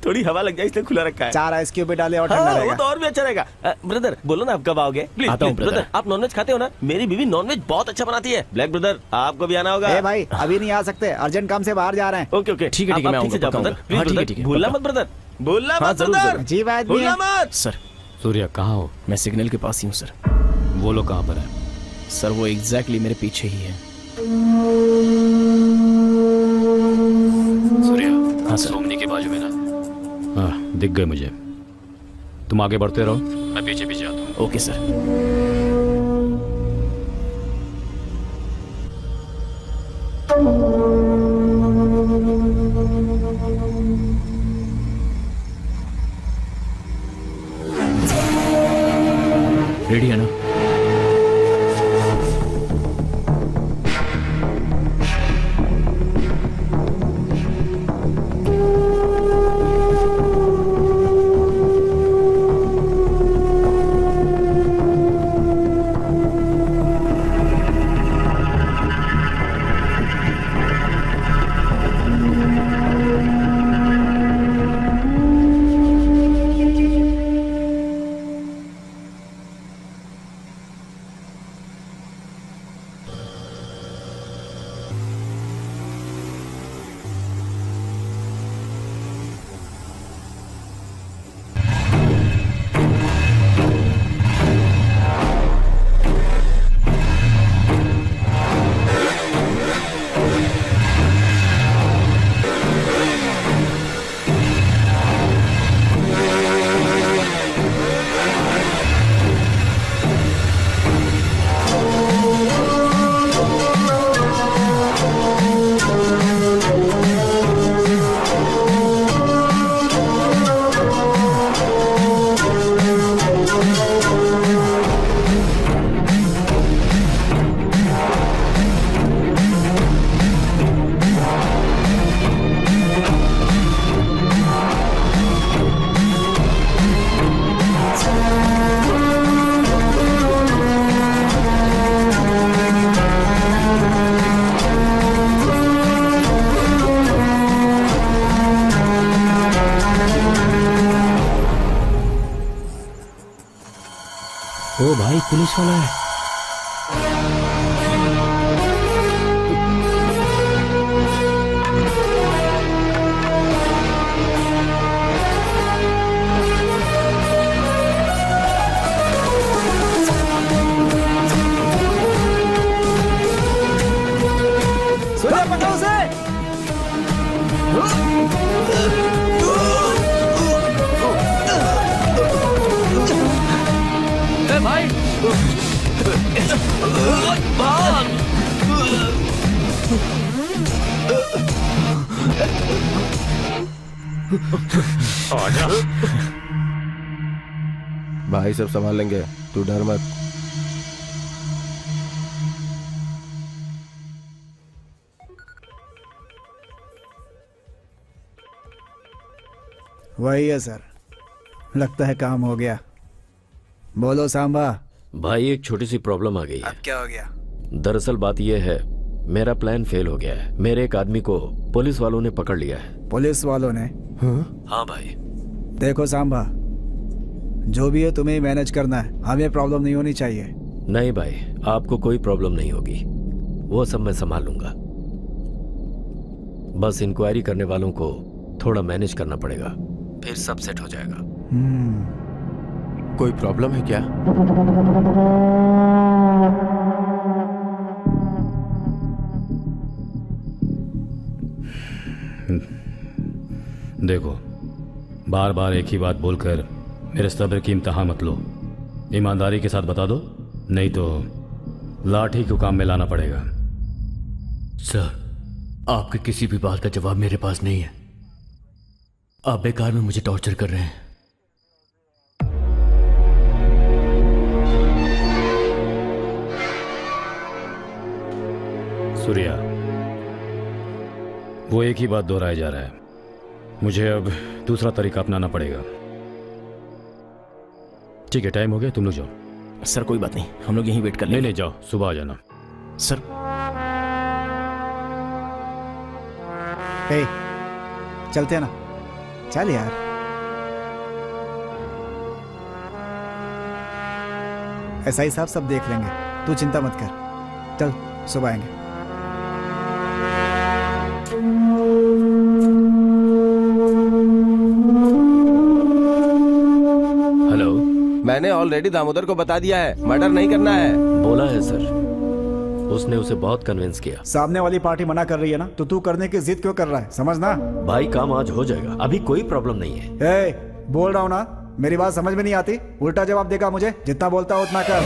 थोड़ी हवा लग जाए इसलिए खुला रखा है। 4 आइस क्यूब भी डाले और ठंडा हाँ, वो रहेगा। तो और भी अच्छा रहेगा। ब्रदर बोलो ना आप कब आओगे? प्लीज आता हूँ, ब्रदर। ब्रदर। आप नॉनवेज खाते हो ना? मेरी बीवी नॉनवेज बहुत अच्छा बनाती है। ब्लैक ब्रदर आपको भी आना होगा। ए भाई अभी नहीं आ सकते, अर्जेंट काम से बाहर जा रहे हैं। ओके ओके ठीक है, ठीक है, मैं आऊंगा, पक्का आऊंगा। हाँ, ठीक है, ठीक है, भूलना पक्का। मत ब्रदर, भूलना हाँ, मत जरूर, ब्रदर। जरूर। जी बात भी भूलना है। मत। सर, सूर्या कहाँ हो? मैं सिग्नल के पास ही हूँ सर। वो लोग कहाँ पर है? सर वो एग्जैक्टली मेरे पीछे ही है। सूर्या, हाँ सर। सोमनी के बाजू में ना? हाँ, दिख गए मुझे। तुम आगे बढ़ते रहो, मैं पीछे पीछे आता हूँ। Okay sir. रेडी है ना? ओ भाई, पुलिस वाला है। सूर्या पकड़ो उसे। भाई भाई सब संभाल लेंगे, तू डर मत। वही है सर, लगता है काम हो गया। बोलो सांबा। भाई एक छोटी सी प्रॉब्लम आ गई है। अब क्या हो गया? दरअसल बात यह है, मेरा प्लान फेल हो गया है। मेरे एक आदमी को पुलिस वालों ने पकड़ लिया है। पुलिस वालों ने? हाँ भाई। देखो सांबा, जो भी है तुम्हें मैनेज करना है, हमें प्रॉब्लम नहीं होनी चाहिए। नहीं भाई, आपको कोई प्रॉब्लम नहीं होगी, वो सब मैं संभाल लूंगा। बस इंक्वायरी करने वालों को थोड़ा मैनेज करना पड़ेगा, फिर सब सेट हो जाएगा। कोई प्रॉब्लम है क्या? देखो, बार बार एक ही बात बोलकर मेरे सब्र की इम्तिहान मत लो। ईमानदारी के साथ बता दो, नहीं तो लाठी को काम में लाना पड़ेगा। सर, आपके किसी भी बात का जवाब मेरे पास नहीं है। आप बेकार में मुझे टॉर्चर कर रहे हैं। सूर्या, वो एक ही बात दोहराया जा रहा है। मुझे अब दूसरा तरीका अपनाना पड़ेगा। ठीक है, टाइम हो गया, तुम लोग जाओ। सर कोई बात नहीं, हम लोग यहीं वेट कर नहीं लेंगे। नहीं, जाओ, सुबह आ जाना। सर हे, चलते हैं ना? चल यार। ऐसा ही साहब सब देख लेंगे, तू चिंता मत कर। चल, सुबह आएंगे। हेलो। मैंने ऑलरेडी दामोदर को बता दिया है, मर्डर नहीं करना है। बोला है सर, उसने उसे बहुत कन्विंस किया। सामने वाली पार्टी मना कर रही है ना, तो तू करने की जिद क्यों कर रहा है? समझना भाई, काम आज हो जाएगा, अभी कोई प्रॉब्लम नहीं है। ए, बोल रहा हूँ ना, मेरी बात समझ में नहीं आती? उल्टा जवाब देगा मुझे, जितना बोलता हो उतना कर।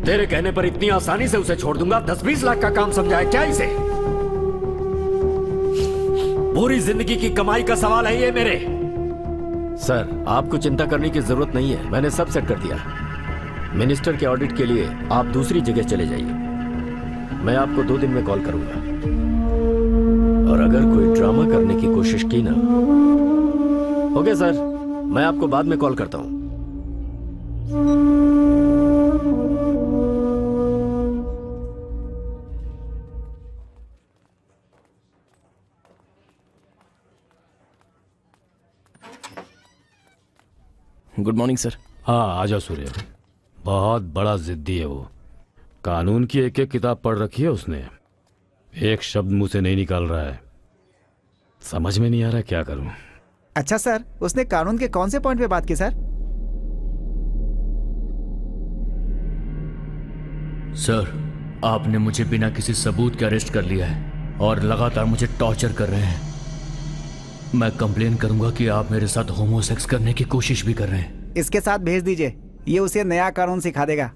तेरे कहने पर इतनी आसानी से उसे छोड़ दूंगा? 10-20 लाख का काम समझा है क्या इसे? पूरी जिंदगी की कमाई का सवाल है ये मेरे। सर, आपको चिंता करने की जरूरत नहीं है, मैंने सब सेट कर दिया। मिनिस्टर के ऑडिट के लिए आप दूसरी जगह चले जाइए, मैं आपको 2 दिन में कॉल करूंगा। और अगर कोई ड्रामा करने की कोशिश की ना। ओके सर, मैं आपको बाद में कॉल करता हूं। Good morning sir. हाँ, आ जाओ सूर्य। बहुत बड़ा जिद्दी है वो। कानून की एक एक किताब पढ़ रखी है उसने, एक शब्द मुंह से नहीं निकाल रहा है। समझ में नहीं आ रहा क्या करूं। अच्छा सर, उसने कानून के कौन से पॉइंट पे बात की सर? सर, आपने मुझे बिना किसी सबूत के अरेस्ट कर लिया है और लगातार मुझे टॉर्चर कर रहे हैं। मैं कंप्लेन करूंगा कि आप मेरे साथ होमोसेक्स करने की कोशिश भी कर रहे हैं। इसके साथ भेज दीजिए, ये उसे नया कानून सिखा देगा।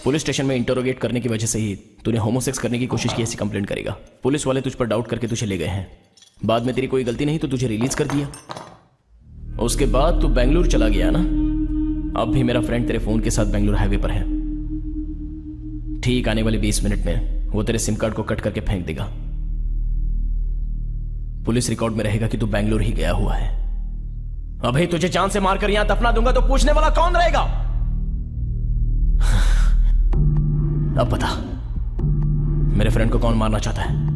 पुलिस स्टेशन में इंटरोगेट करने की वजह से ही तूने होमोसेक्स करने की कोशिश की, ऐसी कंप्लेंट करेगा। पुलिस वाले तुझ पर डाउट करके तुझे ले गए हैं। बाद में तेरी कोई गलती नहीं तो तुझे रिलीज कर दिया। उसके बाद तू बेंगलुरु चला गया ना। अब भी मेरा फ्रेंड तेरे फोन के साथ बेंगलुरु हाईवे पर है। ठीक आने वाले 20 मिनट में वो तेरे सिम कार्ड को कट करके फेंक देगा। पुलिस रिकॉर्ड में रहेगा कि तू बेंगलुरु ही गया हुआ है। अभी तुझे जान से मारकर यहां दफना दूंगा तो पूछने वाला कौन रहेगा? अब बता, मेरे फ्रेंड को कौन मारना चाहता है?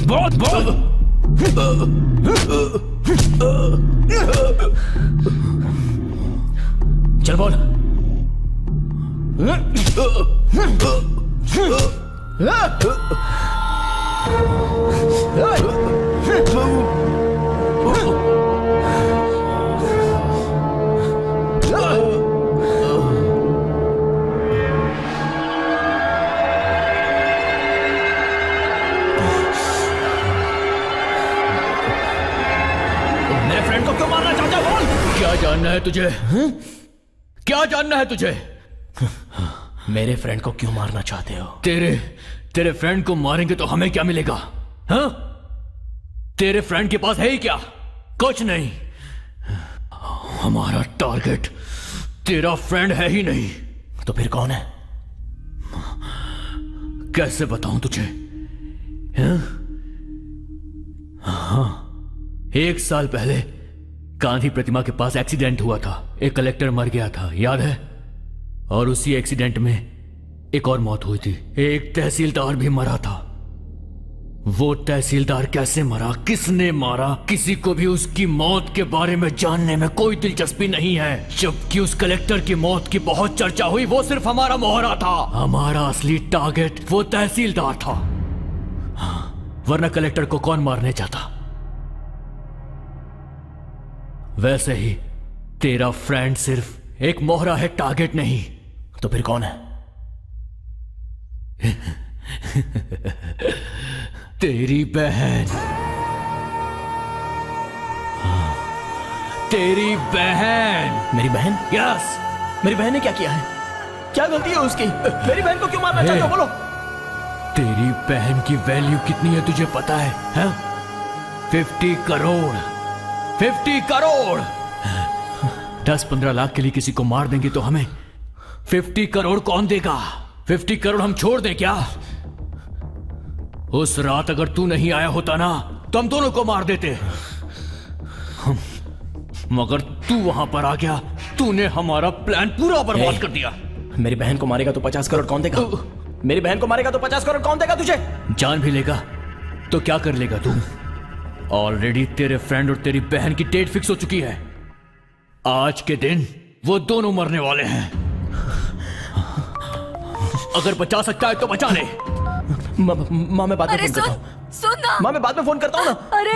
बहुत बहुत चल बोल। मेरे फ्रेंड को क्यों मारना चाहता है? बोल। क्या जानना है तुझे? क्या जानना है तुझे? मेरे फ्रेंड को क्यों मारना चाहते हो? तेरे फ्रेंड को मारेंगे तो हमें क्या मिलेगा? हाँ? तेरे फ्रेंड के पास है ही क्या? कुछ नहीं। हमारा टारगेट तेरा फ्रेंड है ही नहीं। तो फिर कौन है? कैसे बताऊं तुझे? हाँ, 1 साल पहले गांधी प्रतिमा के पास एक्सीडेंट हुआ था। एक कलेक्टर मर गया था, याद है? और उसी एक्सीडेंट में एक और मौत हुई थी। एक तहसीलदार भी मरा था। वो तहसीलदार कैसे मरा, किसने मारा, किसी को भी उसकी मौत के बारे में जानने में कोई दिलचस्पी नहीं है। जबकि उस कलेक्टर की मौत की बहुत चर्चा हुई। वो सिर्फ हमारा मोहरा था। हमारा असली टारगेट वो तहसीलदार था। वरना कलेक्टर को कौन मारने चाहता? वैसे ही तेरा फ्रेंड सिर्फ एक मोहरा है, टारगेट नहीं। तो फिर कौन है? तेरी बहन। तेरी बहन। मेरी बहन? यस। मेरी बहन ने क्या किया है? क्या गलती है उसकी? मेरी बहन को क्यों मारना चाहते हो? बोलो। तेरी बहन की वैल्यू कितनी है तुझे पता है? हाँ? 50 करोड़। 50 करोड़। 10-15 लाख के लिए किसी को मार देंगे तो हमें 50 करोड़ कौन देगा? 50 करोड़ हम छोड़ दें क्या? उस रात अगर तू नहीं आया होता ना तो हम दोनों को मार देते। मगर तू वहां पर आ गया, तूने हमारा प्लान पूरा बर्बाद कर दिया। मेरी बहन को मारेगा तो 50 करोड़ कौन देगा? मेरी बहन को मारेगा तो 50 करोड़ कौन देगा तुझे? जान भी लेगा तो क्या कर लेगा तू? ऑलरेडी तेरे फ्रेंड और तेरी बहन की डेट फिक्स हो चुकी है। आज के दिन वो दोनों मरने वाले हैं। अगर बचा सकता है तो बचा ले। माँ मैं बाद में अरे फोन करता सुन हूँ। सुन ना। माँ मैं बाद में फोन करता हूँ ना। अरे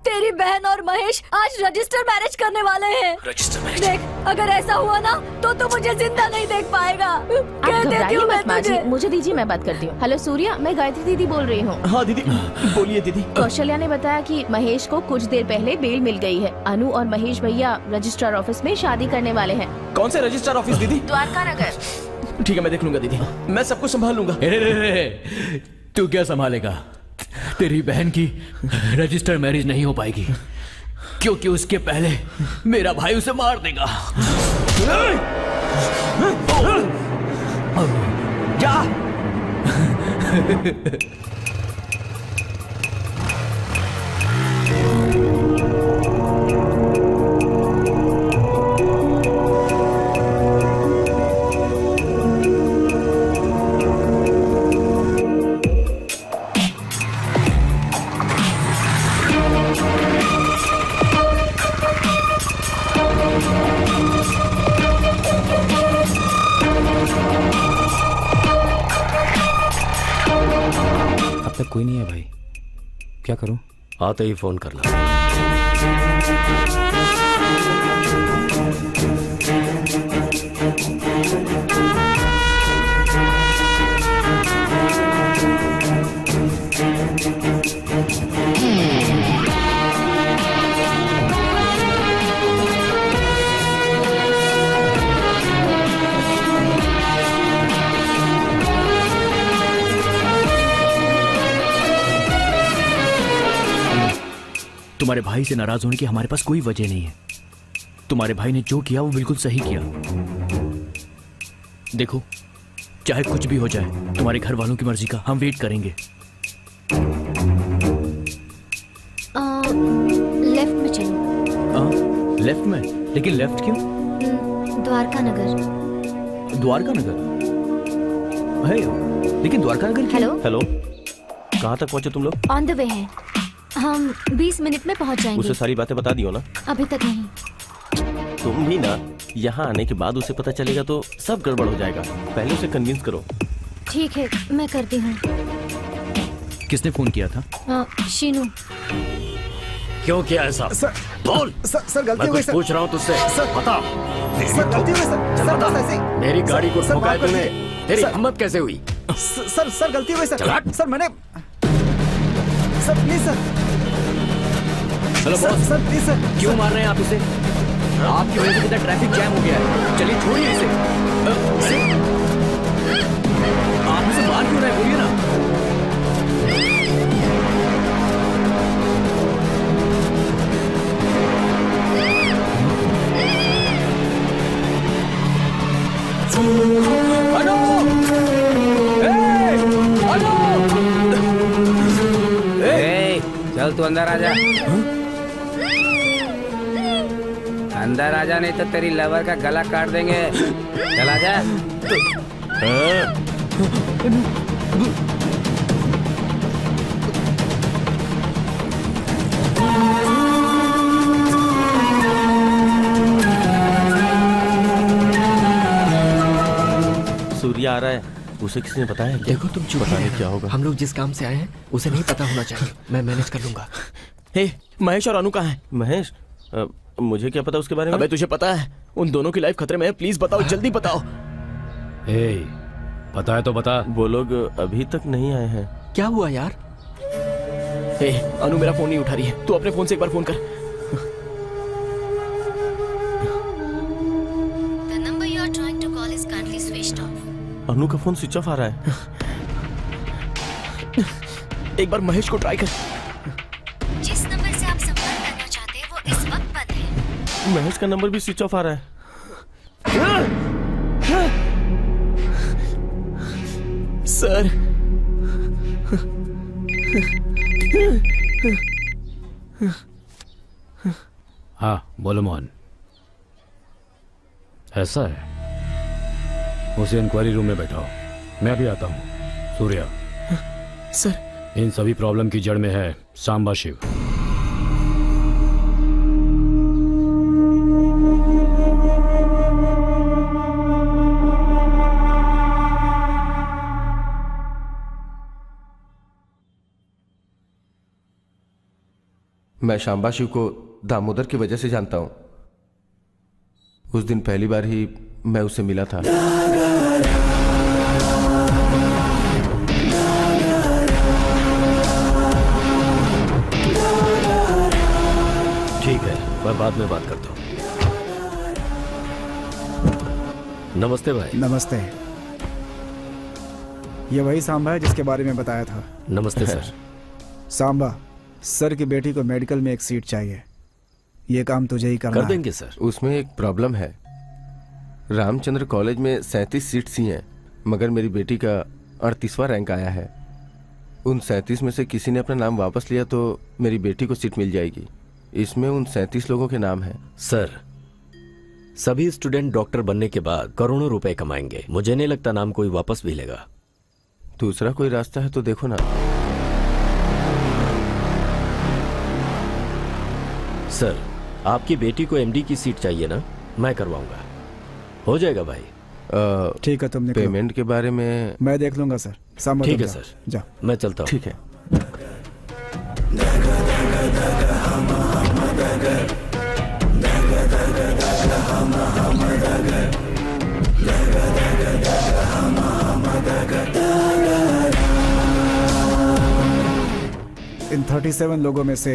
तेरी बहन और महेश आज रजिस्टर मैरिज करने वाले हैं। Register marriage? देख, अगर ऐसा हुआ ना तो तू मुझे जिंदा नहीं देख पाएगा। आप घबराइए मत माँ जी, मुझे दीजिए, मैं बात करती हूँ। हेलो सूर्या, मैं गायत्री दीदी बोल रही हूँ। हाँ दीदी, बोलिए दीदी। कौशल्या ने बताया कि महेश को कुछ देर पहले बेल मिल गई है। अनु और महेश भैया रजिस्ट्रार ऑफिस में शादी करने वाले हैं। कौन से रजिस्टर ऑफिस दीदी? द्वारका नगर। ठीक है, मैं देख लूंगा दीदी। मैं सब कुछ संभाल लूंगा। तू क्या संभालेगा? तेरी बहन की रजिस्टर मैरिज नहीं हो पाएगी क्योंकि उसके पहले मेरा भाई उसे मार देगा। जा। अब तक कोई नहीं है भाई, क्या करूं? आते ही फोन करना। तुम्हारे भाई से नाराज होने की हमारे पास कोई वजह नहीं है। तुम्हारे भाई ने जो किया वो बिल्कुल सही किया। देखो, चाहे कुछ भी हो जाए, तुम्हारे घर वालों की मर्जी का हम वेट करेंगे। लेफ्ट में चलो। लेफ्ट में? लेकिन लेफ्ट क्यों? द्वारका नगर। द्वारका नगर? है, लेकिन द्वारका नगर क्यों? हेलो। हेलो, कहाँ तक पहुँचे तुम लोग? ऑन द वे हैं। हम 20 मिनट में पहुंच जाएंगे। उसे सारी बातें बता दियो ना। अभी तक नहीं। तुम भी ना, यहाँ आने के बाद उसे पता चलेगा तो सब गड़बड़ हो जाएगा। पहले उसे कन्विंस करो। ठीक है, मैं करती हूँ। किसने फोन किया था? शीनू। क्यों किया ऐसा? सर बोल। सर गलती मैं हो गई कुछ सर। पूछ रहा हूँ तुझसे। सर बता। सर गलती हो गई सर। सर बस ऐसे ही। मेरी गाड़ी को सर, ठोका है माफ कर तूने। दीजिए। तेरी सर- हिम्मत कैसे हुई? सर गलती हो गई चल हट। सर। सर मैंने सर प्लीज सर। चलो बॉस। Sir please sir. क्यों मार रहे हैं आप इसे? आपकी वजह से कितना ट्रैफिक जैम हो गया है। चलिए छोड़िए इसे। आप इसे मार क्यों रहे हैं? बोलिए ना। अनु! अनु! चल तू अंदर आजा। अंदर आजा, नहीं तो तेरी लवर का गला काट देंगे। चल आजा। सूर्य आ रहा है, उसे किसी ने बताया क्या? देखो तुम चुप पता नहीं रहो। क्या होगा। हम लोग जिस काम से आए हैं उसे नहीं पता होना चाहिए। मैं मैनेज कर लूंगा। हे, महेश और अनु कहाँ हैं? महेश, मुझे क्या पता उसके बारे में? अबे तुझे पता है, उन दोनों की लाइफ खतरे में है। प्लीज बताओ, जल्दी बताओ। ए, पता है तो बता। वो लोग अभी तक नहीं आए हैं। क्या हुआ यार? हे, अनु मेरा फोन नहीं उठा रही है। तू अपने फोन से एक बार फोन कर। The number you are trying to call is currently switched off. अनु का फोन स्विच ऑफ आ रहा है। एक बार महेश को ट्राई कर। जिस नंबर से आप संपर्क करना चाहते हैं वो इस वक्त बंद है। महेश का नंबर भी स्विच ऑफ आ रहा है। सर, हाँ बोलो मोहन। ऐसा है, उसे इंक्वायरी रूम में बैठाओ। मैं अभी आता हूँ। सूर्या, सर इन सभी प्रॉब्लम की जड़ में है सांबा शिव। मैं शांबा शिव को दामोदर की वजह से जानता हूं। उस दिन पहली बार ही मैं उससे मिला था। ठीक है, मैं बाद में बात करता हूँ। नमस्ते भाई। नमस्ते। ये वही सांबा है जिसके बारे में बताया था। नमस्ते सर। सांबा, सर की बेटी को मेडिकल में एक सीट चाहिए। ये काम तुझे ही करना कर है। देंगे सर। उसमें एक प्रॉब्लम है। रामचंद्र कॉलेज में 37 सीट्स ही हैं, मगर मेरी बेटी का 38वां रैंक आया है। उन 37 में से किसी ने अपना नाम वापस लिया तो मेरी बेटी को सीट मिल जाएगी। इसमें उन 37 लोगों के नाम हैं। सर, सभी स्टूडेंट डॉक्टर बनने के बाद करोड़ों रुपए कमाएंगे। मुझे नहीं लगता नाम कोई वापस भी लेगा। दूसरा कोई रास्ता है तो देखो ना। सर, आपकी बेटी को एमडी की सीट चाहिए ना? मैं करवाऊंगा। हो जाएगा भाई। ठीक है, तुम निकलो। पेमेंट के बारे में मैं देख लूंगा सर। सांबा ठीक तुम है जाओ। सर, जाओ। मैं चलता हूँ। ठीक है। इन 37 लोगों में से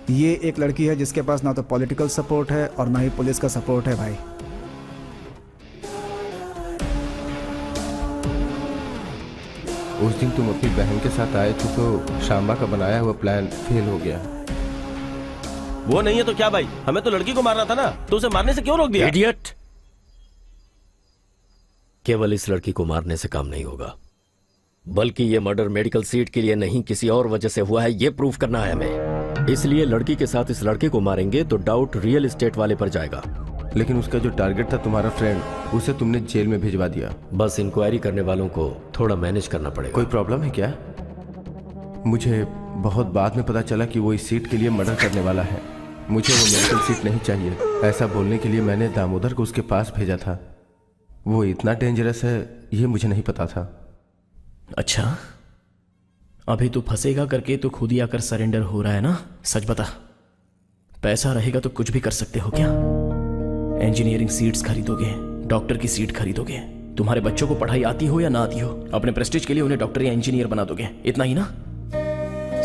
ये एक लड़की है जिसके पास ना तो पॉलिटिकल सपोर्ट है और ना ही पुलिस का सपोर्ट है भाई। उस दिन तुम अपनी बहन के साथ आए थे तो शांबा का बनाया हुआ प्लान फेल हो गया। वो नहीं है तो क्या भाई? हमें तो लड़की को मारना था ना, तो उसे मारने से क्यों रोक दिया? इडियट! केवल इस लड़की को मारने से काम नहीं होगा, बल्कि ये मर्डर मेडिकल सीट के लिए नहीं किसी और वजह से हुआ है, ये प्रूफ करना है हमें। इसलिए लड़की के साथ इस लड़के को मारेंगे तो डाउट रियल एस्टेट वाले पर जाएगा। लेकिन उसका जो टारगेट था तुम्हारा फ्रेंड, उसे तुमने जेल में भिजवा दिया। बस इंक्वायरी करने वालों को थोड़ा मैनेज करना पड़ेगा। कोई प्रॉब्लम है क्या? मुझे बहुत बाद में पता चला कि वो इस सीट के लिए मर्डर करने वाला है। मुझे वो मेडिकल सीट नहीं चाहिए, ऐसा बोलने के लिए मैंने दामोदर को उसके पास भेजा था। वो इतना डेंजरस है ये मुझे नहीं पता था। अच्छा, अभी तू फंसेगा करके तो खुद ही आकर सरेंडर हो रहा है ना? सच बता, पैसा रहेगा तो कुछ भी कर सकते हो क्या? इंजीनियरिंग सीट्स खरीदोगे, डॉक्टर की सीट खरीदोगे, तुम्हारे बच्चों को पढ़ाई आती हो या ना आती हो, अपने प्रेस्टीज के लिए उन्हें डॉक्टर या इंजीनियर बना दोगे, इतना ही ना?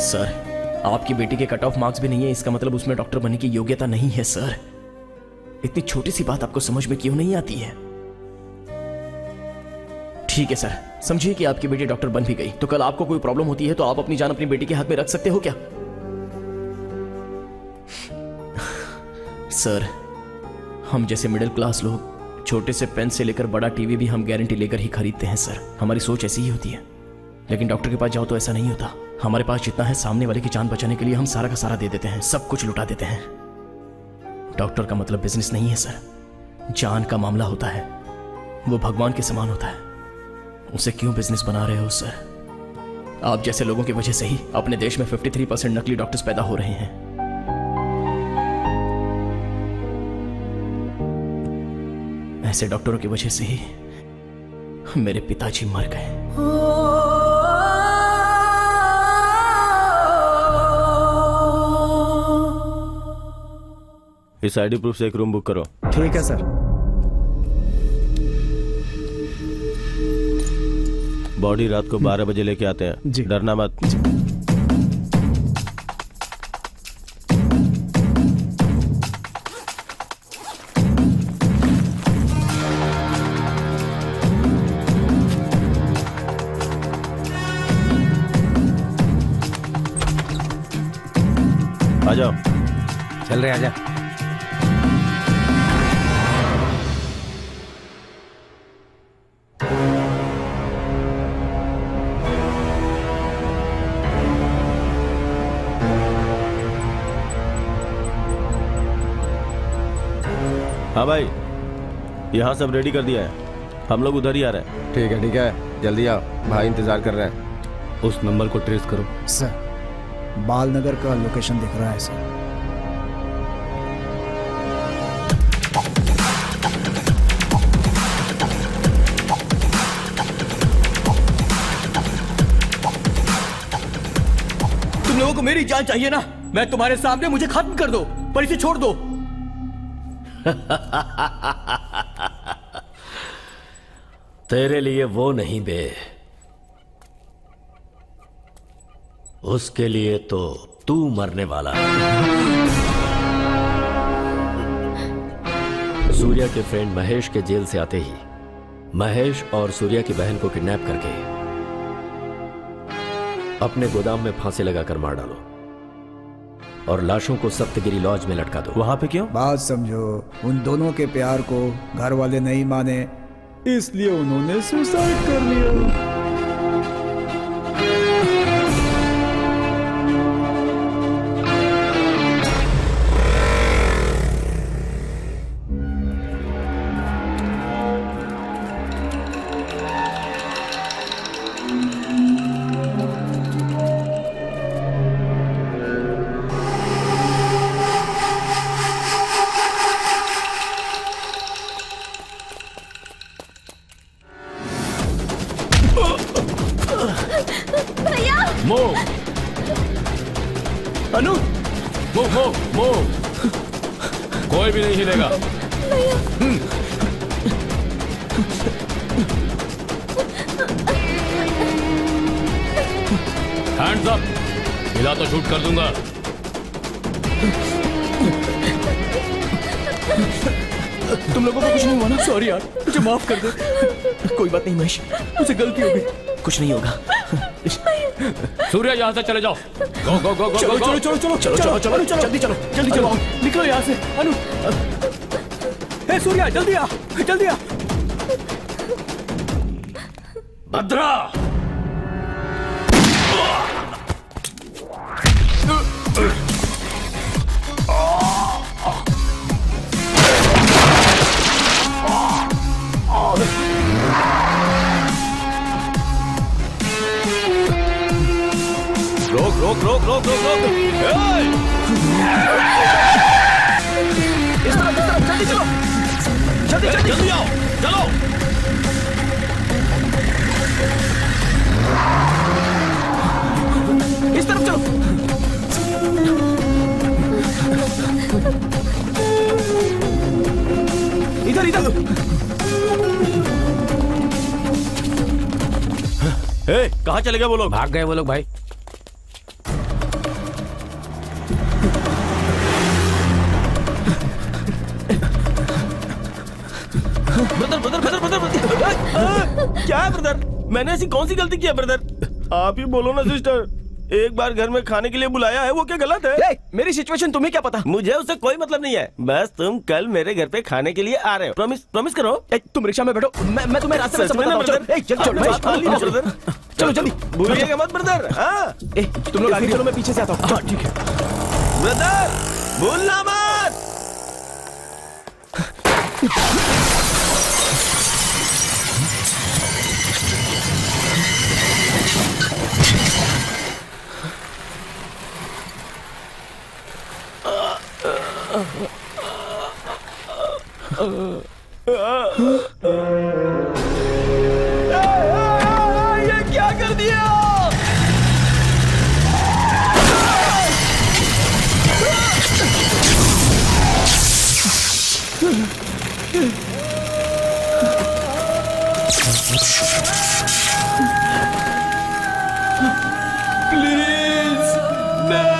सर, आपकी बेटी के कट ऑफ मार्क्स भी नहीं है, इसका मतलब उसमें डॉक्टर बनने की योग्यता नहीं है। सर, इतनी छोटी सी बात आपको समझ में क्यों नहीं आती है? ठीक है सर, समझिए कि आपकी बेटी डॉक्टर बन भी गई तो कल आपको कोई प्रॉब्लम होती है तो आप अपनी जान अपनी बेटी के हाथ में रख सकते हो क्या? सर, हम जैसे मिडिल क्लास लोग छोटे से पेन से लेकर बड़ा टीवी भी हम गारंटी लेकर ही खरीदते हैं सर। हमारी सोच ऐसी ही होती है। लेकिन डॉक्टर के पास जाओ तो ऐसा नहीं होता। हमारे पास जितना है सामने वाले की जान बचाने के लिए हम सारा का सारा दे देते हैं, सब कुछ लुटा देते हैं। डॉक्टर का मतलब बिजनेस नहीं है सर, जान का मामला होता है, वो भगवान के समान होता है। उसे क्यों बिजनेस बना रहे हो सर? आप जैसे लोगों की वजह से ही अपने देश में 53% नकली डॉक्टर्स पैदा हो रहे हैं। ऐसे डॉक्टरों की वजह से ही मेरे पिताजी मर गए। इस आईडी प्रूफ से एक रूम बुक करो। ठीक है सर। बॉडी रात को 12 बजे लेके आते हैं। जी। डरना मत। आ जाओ। चल रहे आजा। हाँ भाई, यहाँ सब रेडी कर दिया है, हम लोग उधर ही आ रहे हैं। ठीक है, जल्दी आओ, भाई इंतजार कर रहे हैं। उस नंबर को ट्रेस करो। सर, बालनगर का लोकेशन दिख रहा है सर। तुम लोगों को मेरी जान चाहिए ना? मैं तुम्हारे सामने, मुझे खत्म कर दो पर इसे छोड़ दो। तेरे लिए वो नहीं बे, उसके लिए तो तू मरने वाला है। सूर्या के फ्रेंड महेश के जेल से आते ही महेश और सूर्या की बहन को किडनैप करके अपने गोदाम में फांसी लगाकर मार डालो और लाशों को सप्तगिरी लॉज में लटका दो। वहां पे क्यों? बात समझो, उन दोनों के प्यार को घर वाले नहीं माने, इसलिए उन्होंने सुसाइड कर लिया। मूव अनु, मूव मूव मूव, कोई भी नहीं हिलेगा। हैंड्स अप, हिला तो शूट कर दूंगा। तुम लोगों को कुछ नहीं हुआ ना? सॉरी यार, मुझे माफ कर दे। कोई बात नहीं महेश, मुझे गलती हो गई, कुछ नहीं होगा। सूर्या, यहाँ से चले जाओ। गो गो गो गो चलो गो, चलो चलो चलो चलो चलो चलो चलो जल्दी चलो जल्दी चलो, निकलो यहाँ से। अनु, हे सूर्या, जल्दी आ जल्दी आ। भद्रा। रोक रोक रोक रोक रोक रोक। इस तरफ जल्दी चलो, जल्दी जल्दी जल्दी आओ, चलो। इस तरफ चलो। इधर इधर। कहाँ चले गए वो लोग? भाग गए वो लोग भाई। Brother brother brother brother brother. क्या है ब्रदर? मैंने ऐसी कौन सी गलती की है ब्रदर? आप ही बोलो ना सिस्टर। एक बार घर में खाने के लिए बुलाया है, वो क्या गलत है? मेरी सिचुएशन तुम्हें क्या पता? मुझे उससे कोई मतलब नहीं है। बस तुम कल मेरे घर पे खाने के लिए आ रहे हो। प्रॉमिस प्रॉमिस करो। तुम रिक्शा में बैठो, मैं तुम्हें रास्ते में समझाता हूं। चलो चलो जल्दी, भूलिएगा मत ब्रदर। हाँ तुम लोग आगे चलो, मैं पीछे से आता हूँ। ठीक है ब्रदर, भूलना मत। ये क्या कर दिया? प्लीज नहीं।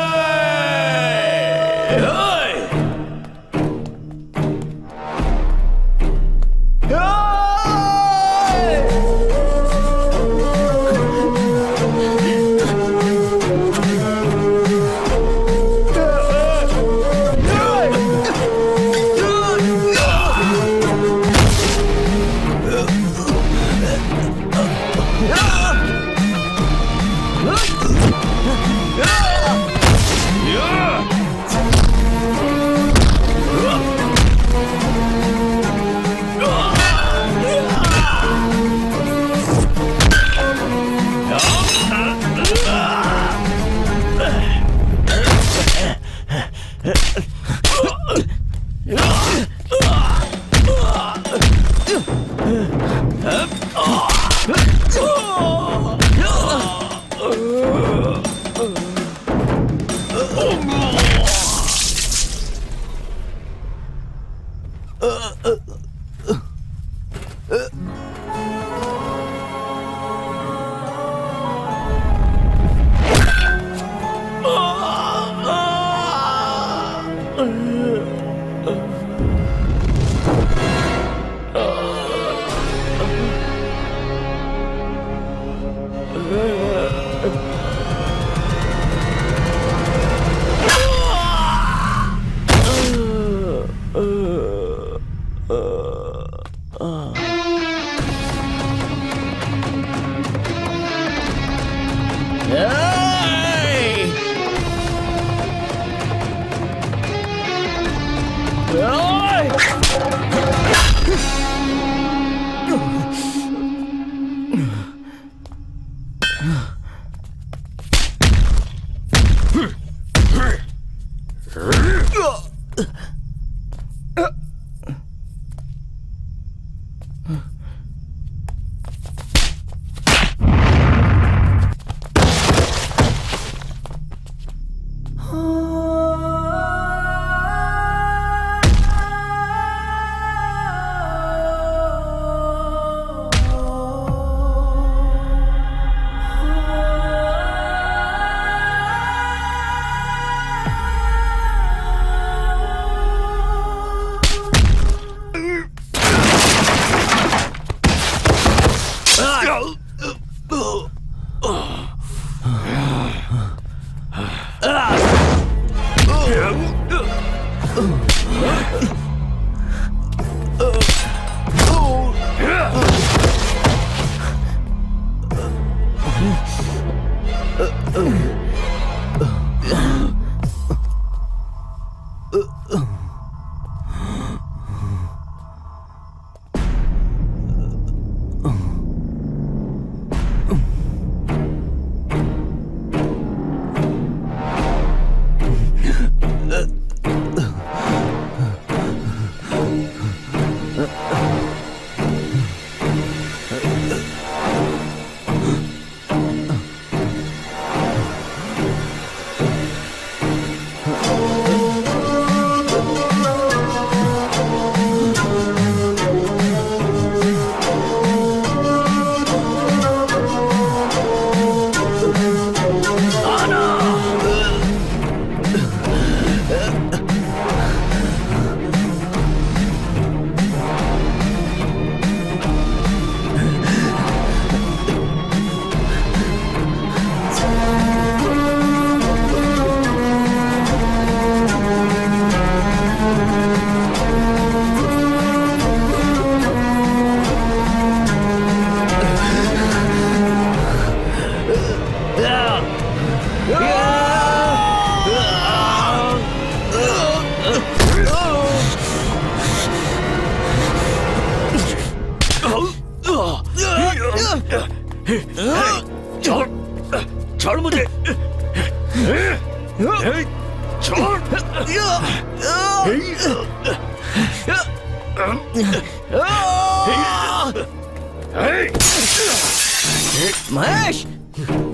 महेश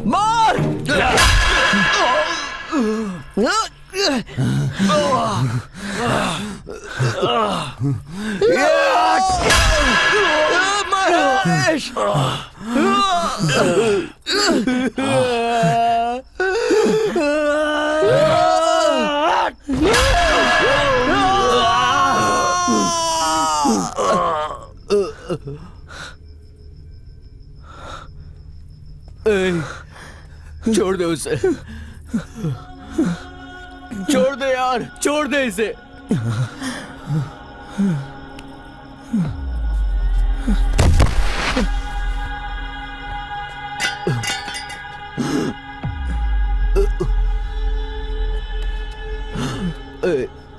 मार। महेश छोड़ दे उसे, छोड़ दे यार, छोड़ दे इसे।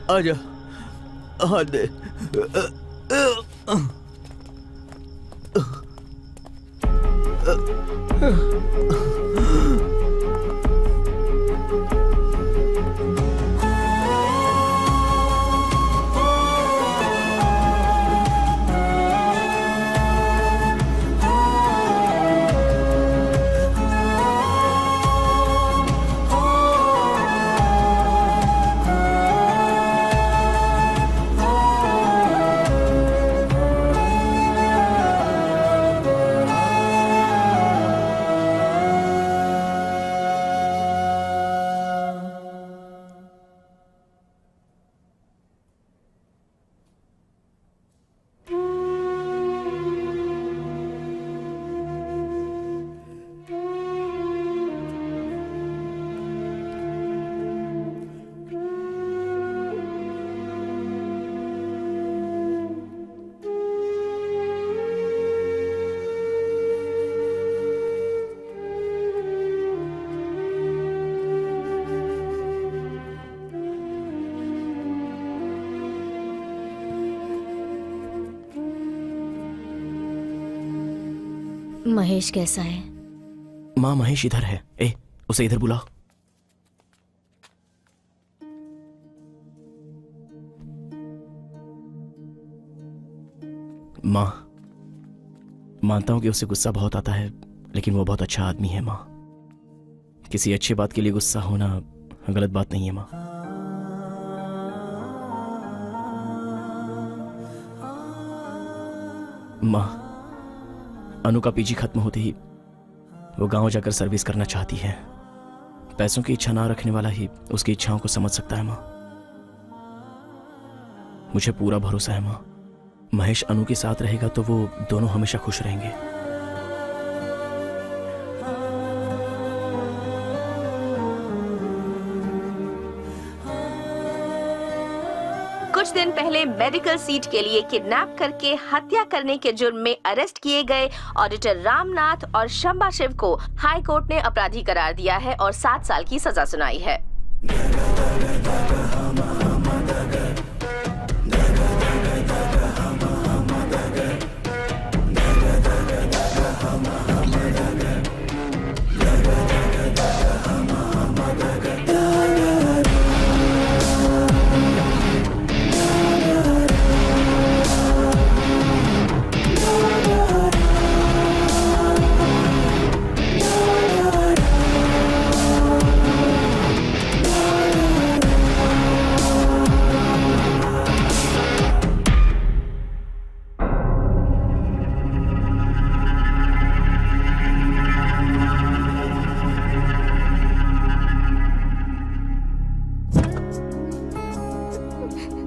आजा, हाथ दे। महेश कैसा है? माँ महेश इधर है। उसे इधर बुलाओ। माँ, मानता हूं कि उसे गुस्सा बहुत आता है, लेकिन वो बहुत अच्छा आदमी है माँ। किसी अच्छी बात के लिए गुस्सा होना गलत बात नहीं है माँ। माँ, अनु का पीजी खत्म होते ही वो गांव जाकर सर्विस करना चाहती है। पैसों की इच्छा ना रखने वाला ही उसकी इच्छाओं को समझ सकता है माँ। मुझे पूरा भरोसा है माँ, महेश अनु के साथ रहेगा तो वो दोनों हमेशा खुश रहेंगे। कुछ दिन पहले मेडिकल सीट के लिए किडनैप करके हत्या करने के जुर्म में अरेस्ट किए गए ऑडिटर रामनाथ और शंबा शिव को हाई कोर्ट ने अपराधी करार दिया है और 7 साल की सजा सुनाई है।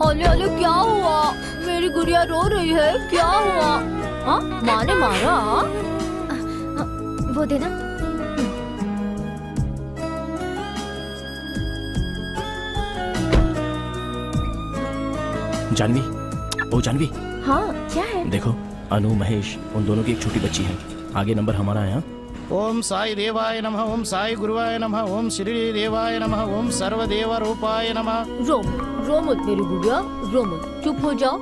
ओले ओले क्या हुआ? मेरी गुड़िया रो रही है, क्या हुआ? हाँ, माँ ने मारा? वो देना। जानवी, ओ जानवी, हाँ क्या है? देखो अनु महेश उन दोनों की एक छोटी बच्ची है। आगे नंबर हमारा है। हाँ? ओम साई देवाय नमः, ओम साई गुरुवाय नमः, ओम श्री देवाय नमः, ओम सर्वदेव रूपाय नमः। रो मत मेरी गुड़िया, रो मत, चुप हो जाओ।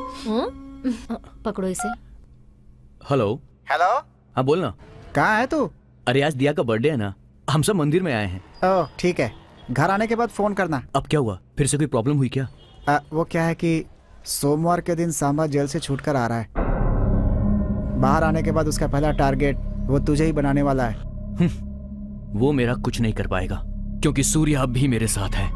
पकड़ो इसे। हेलो। हेलो। हाँ बोलना। कहाँ है तू? अरे आज दिया का बर्थडे है ना, हम सब मंदिर में आए हैं। ओह ठीक है, घर आने के बाद फोन करना। अब क्या हुआ, फिर से कोई प्रॉब्लम हुई क्या? वो क्या है कि सोमवार के दिन सांबा जेल से छूटकर आ रहा है। बाहर आने के बाद उसका पहला टारगेट वो तुझे ही बनाने वाला है। वो मेरा कुछ नहीं कर पाएगा क्योंकि सूर्य अब भी मेरे साथ है।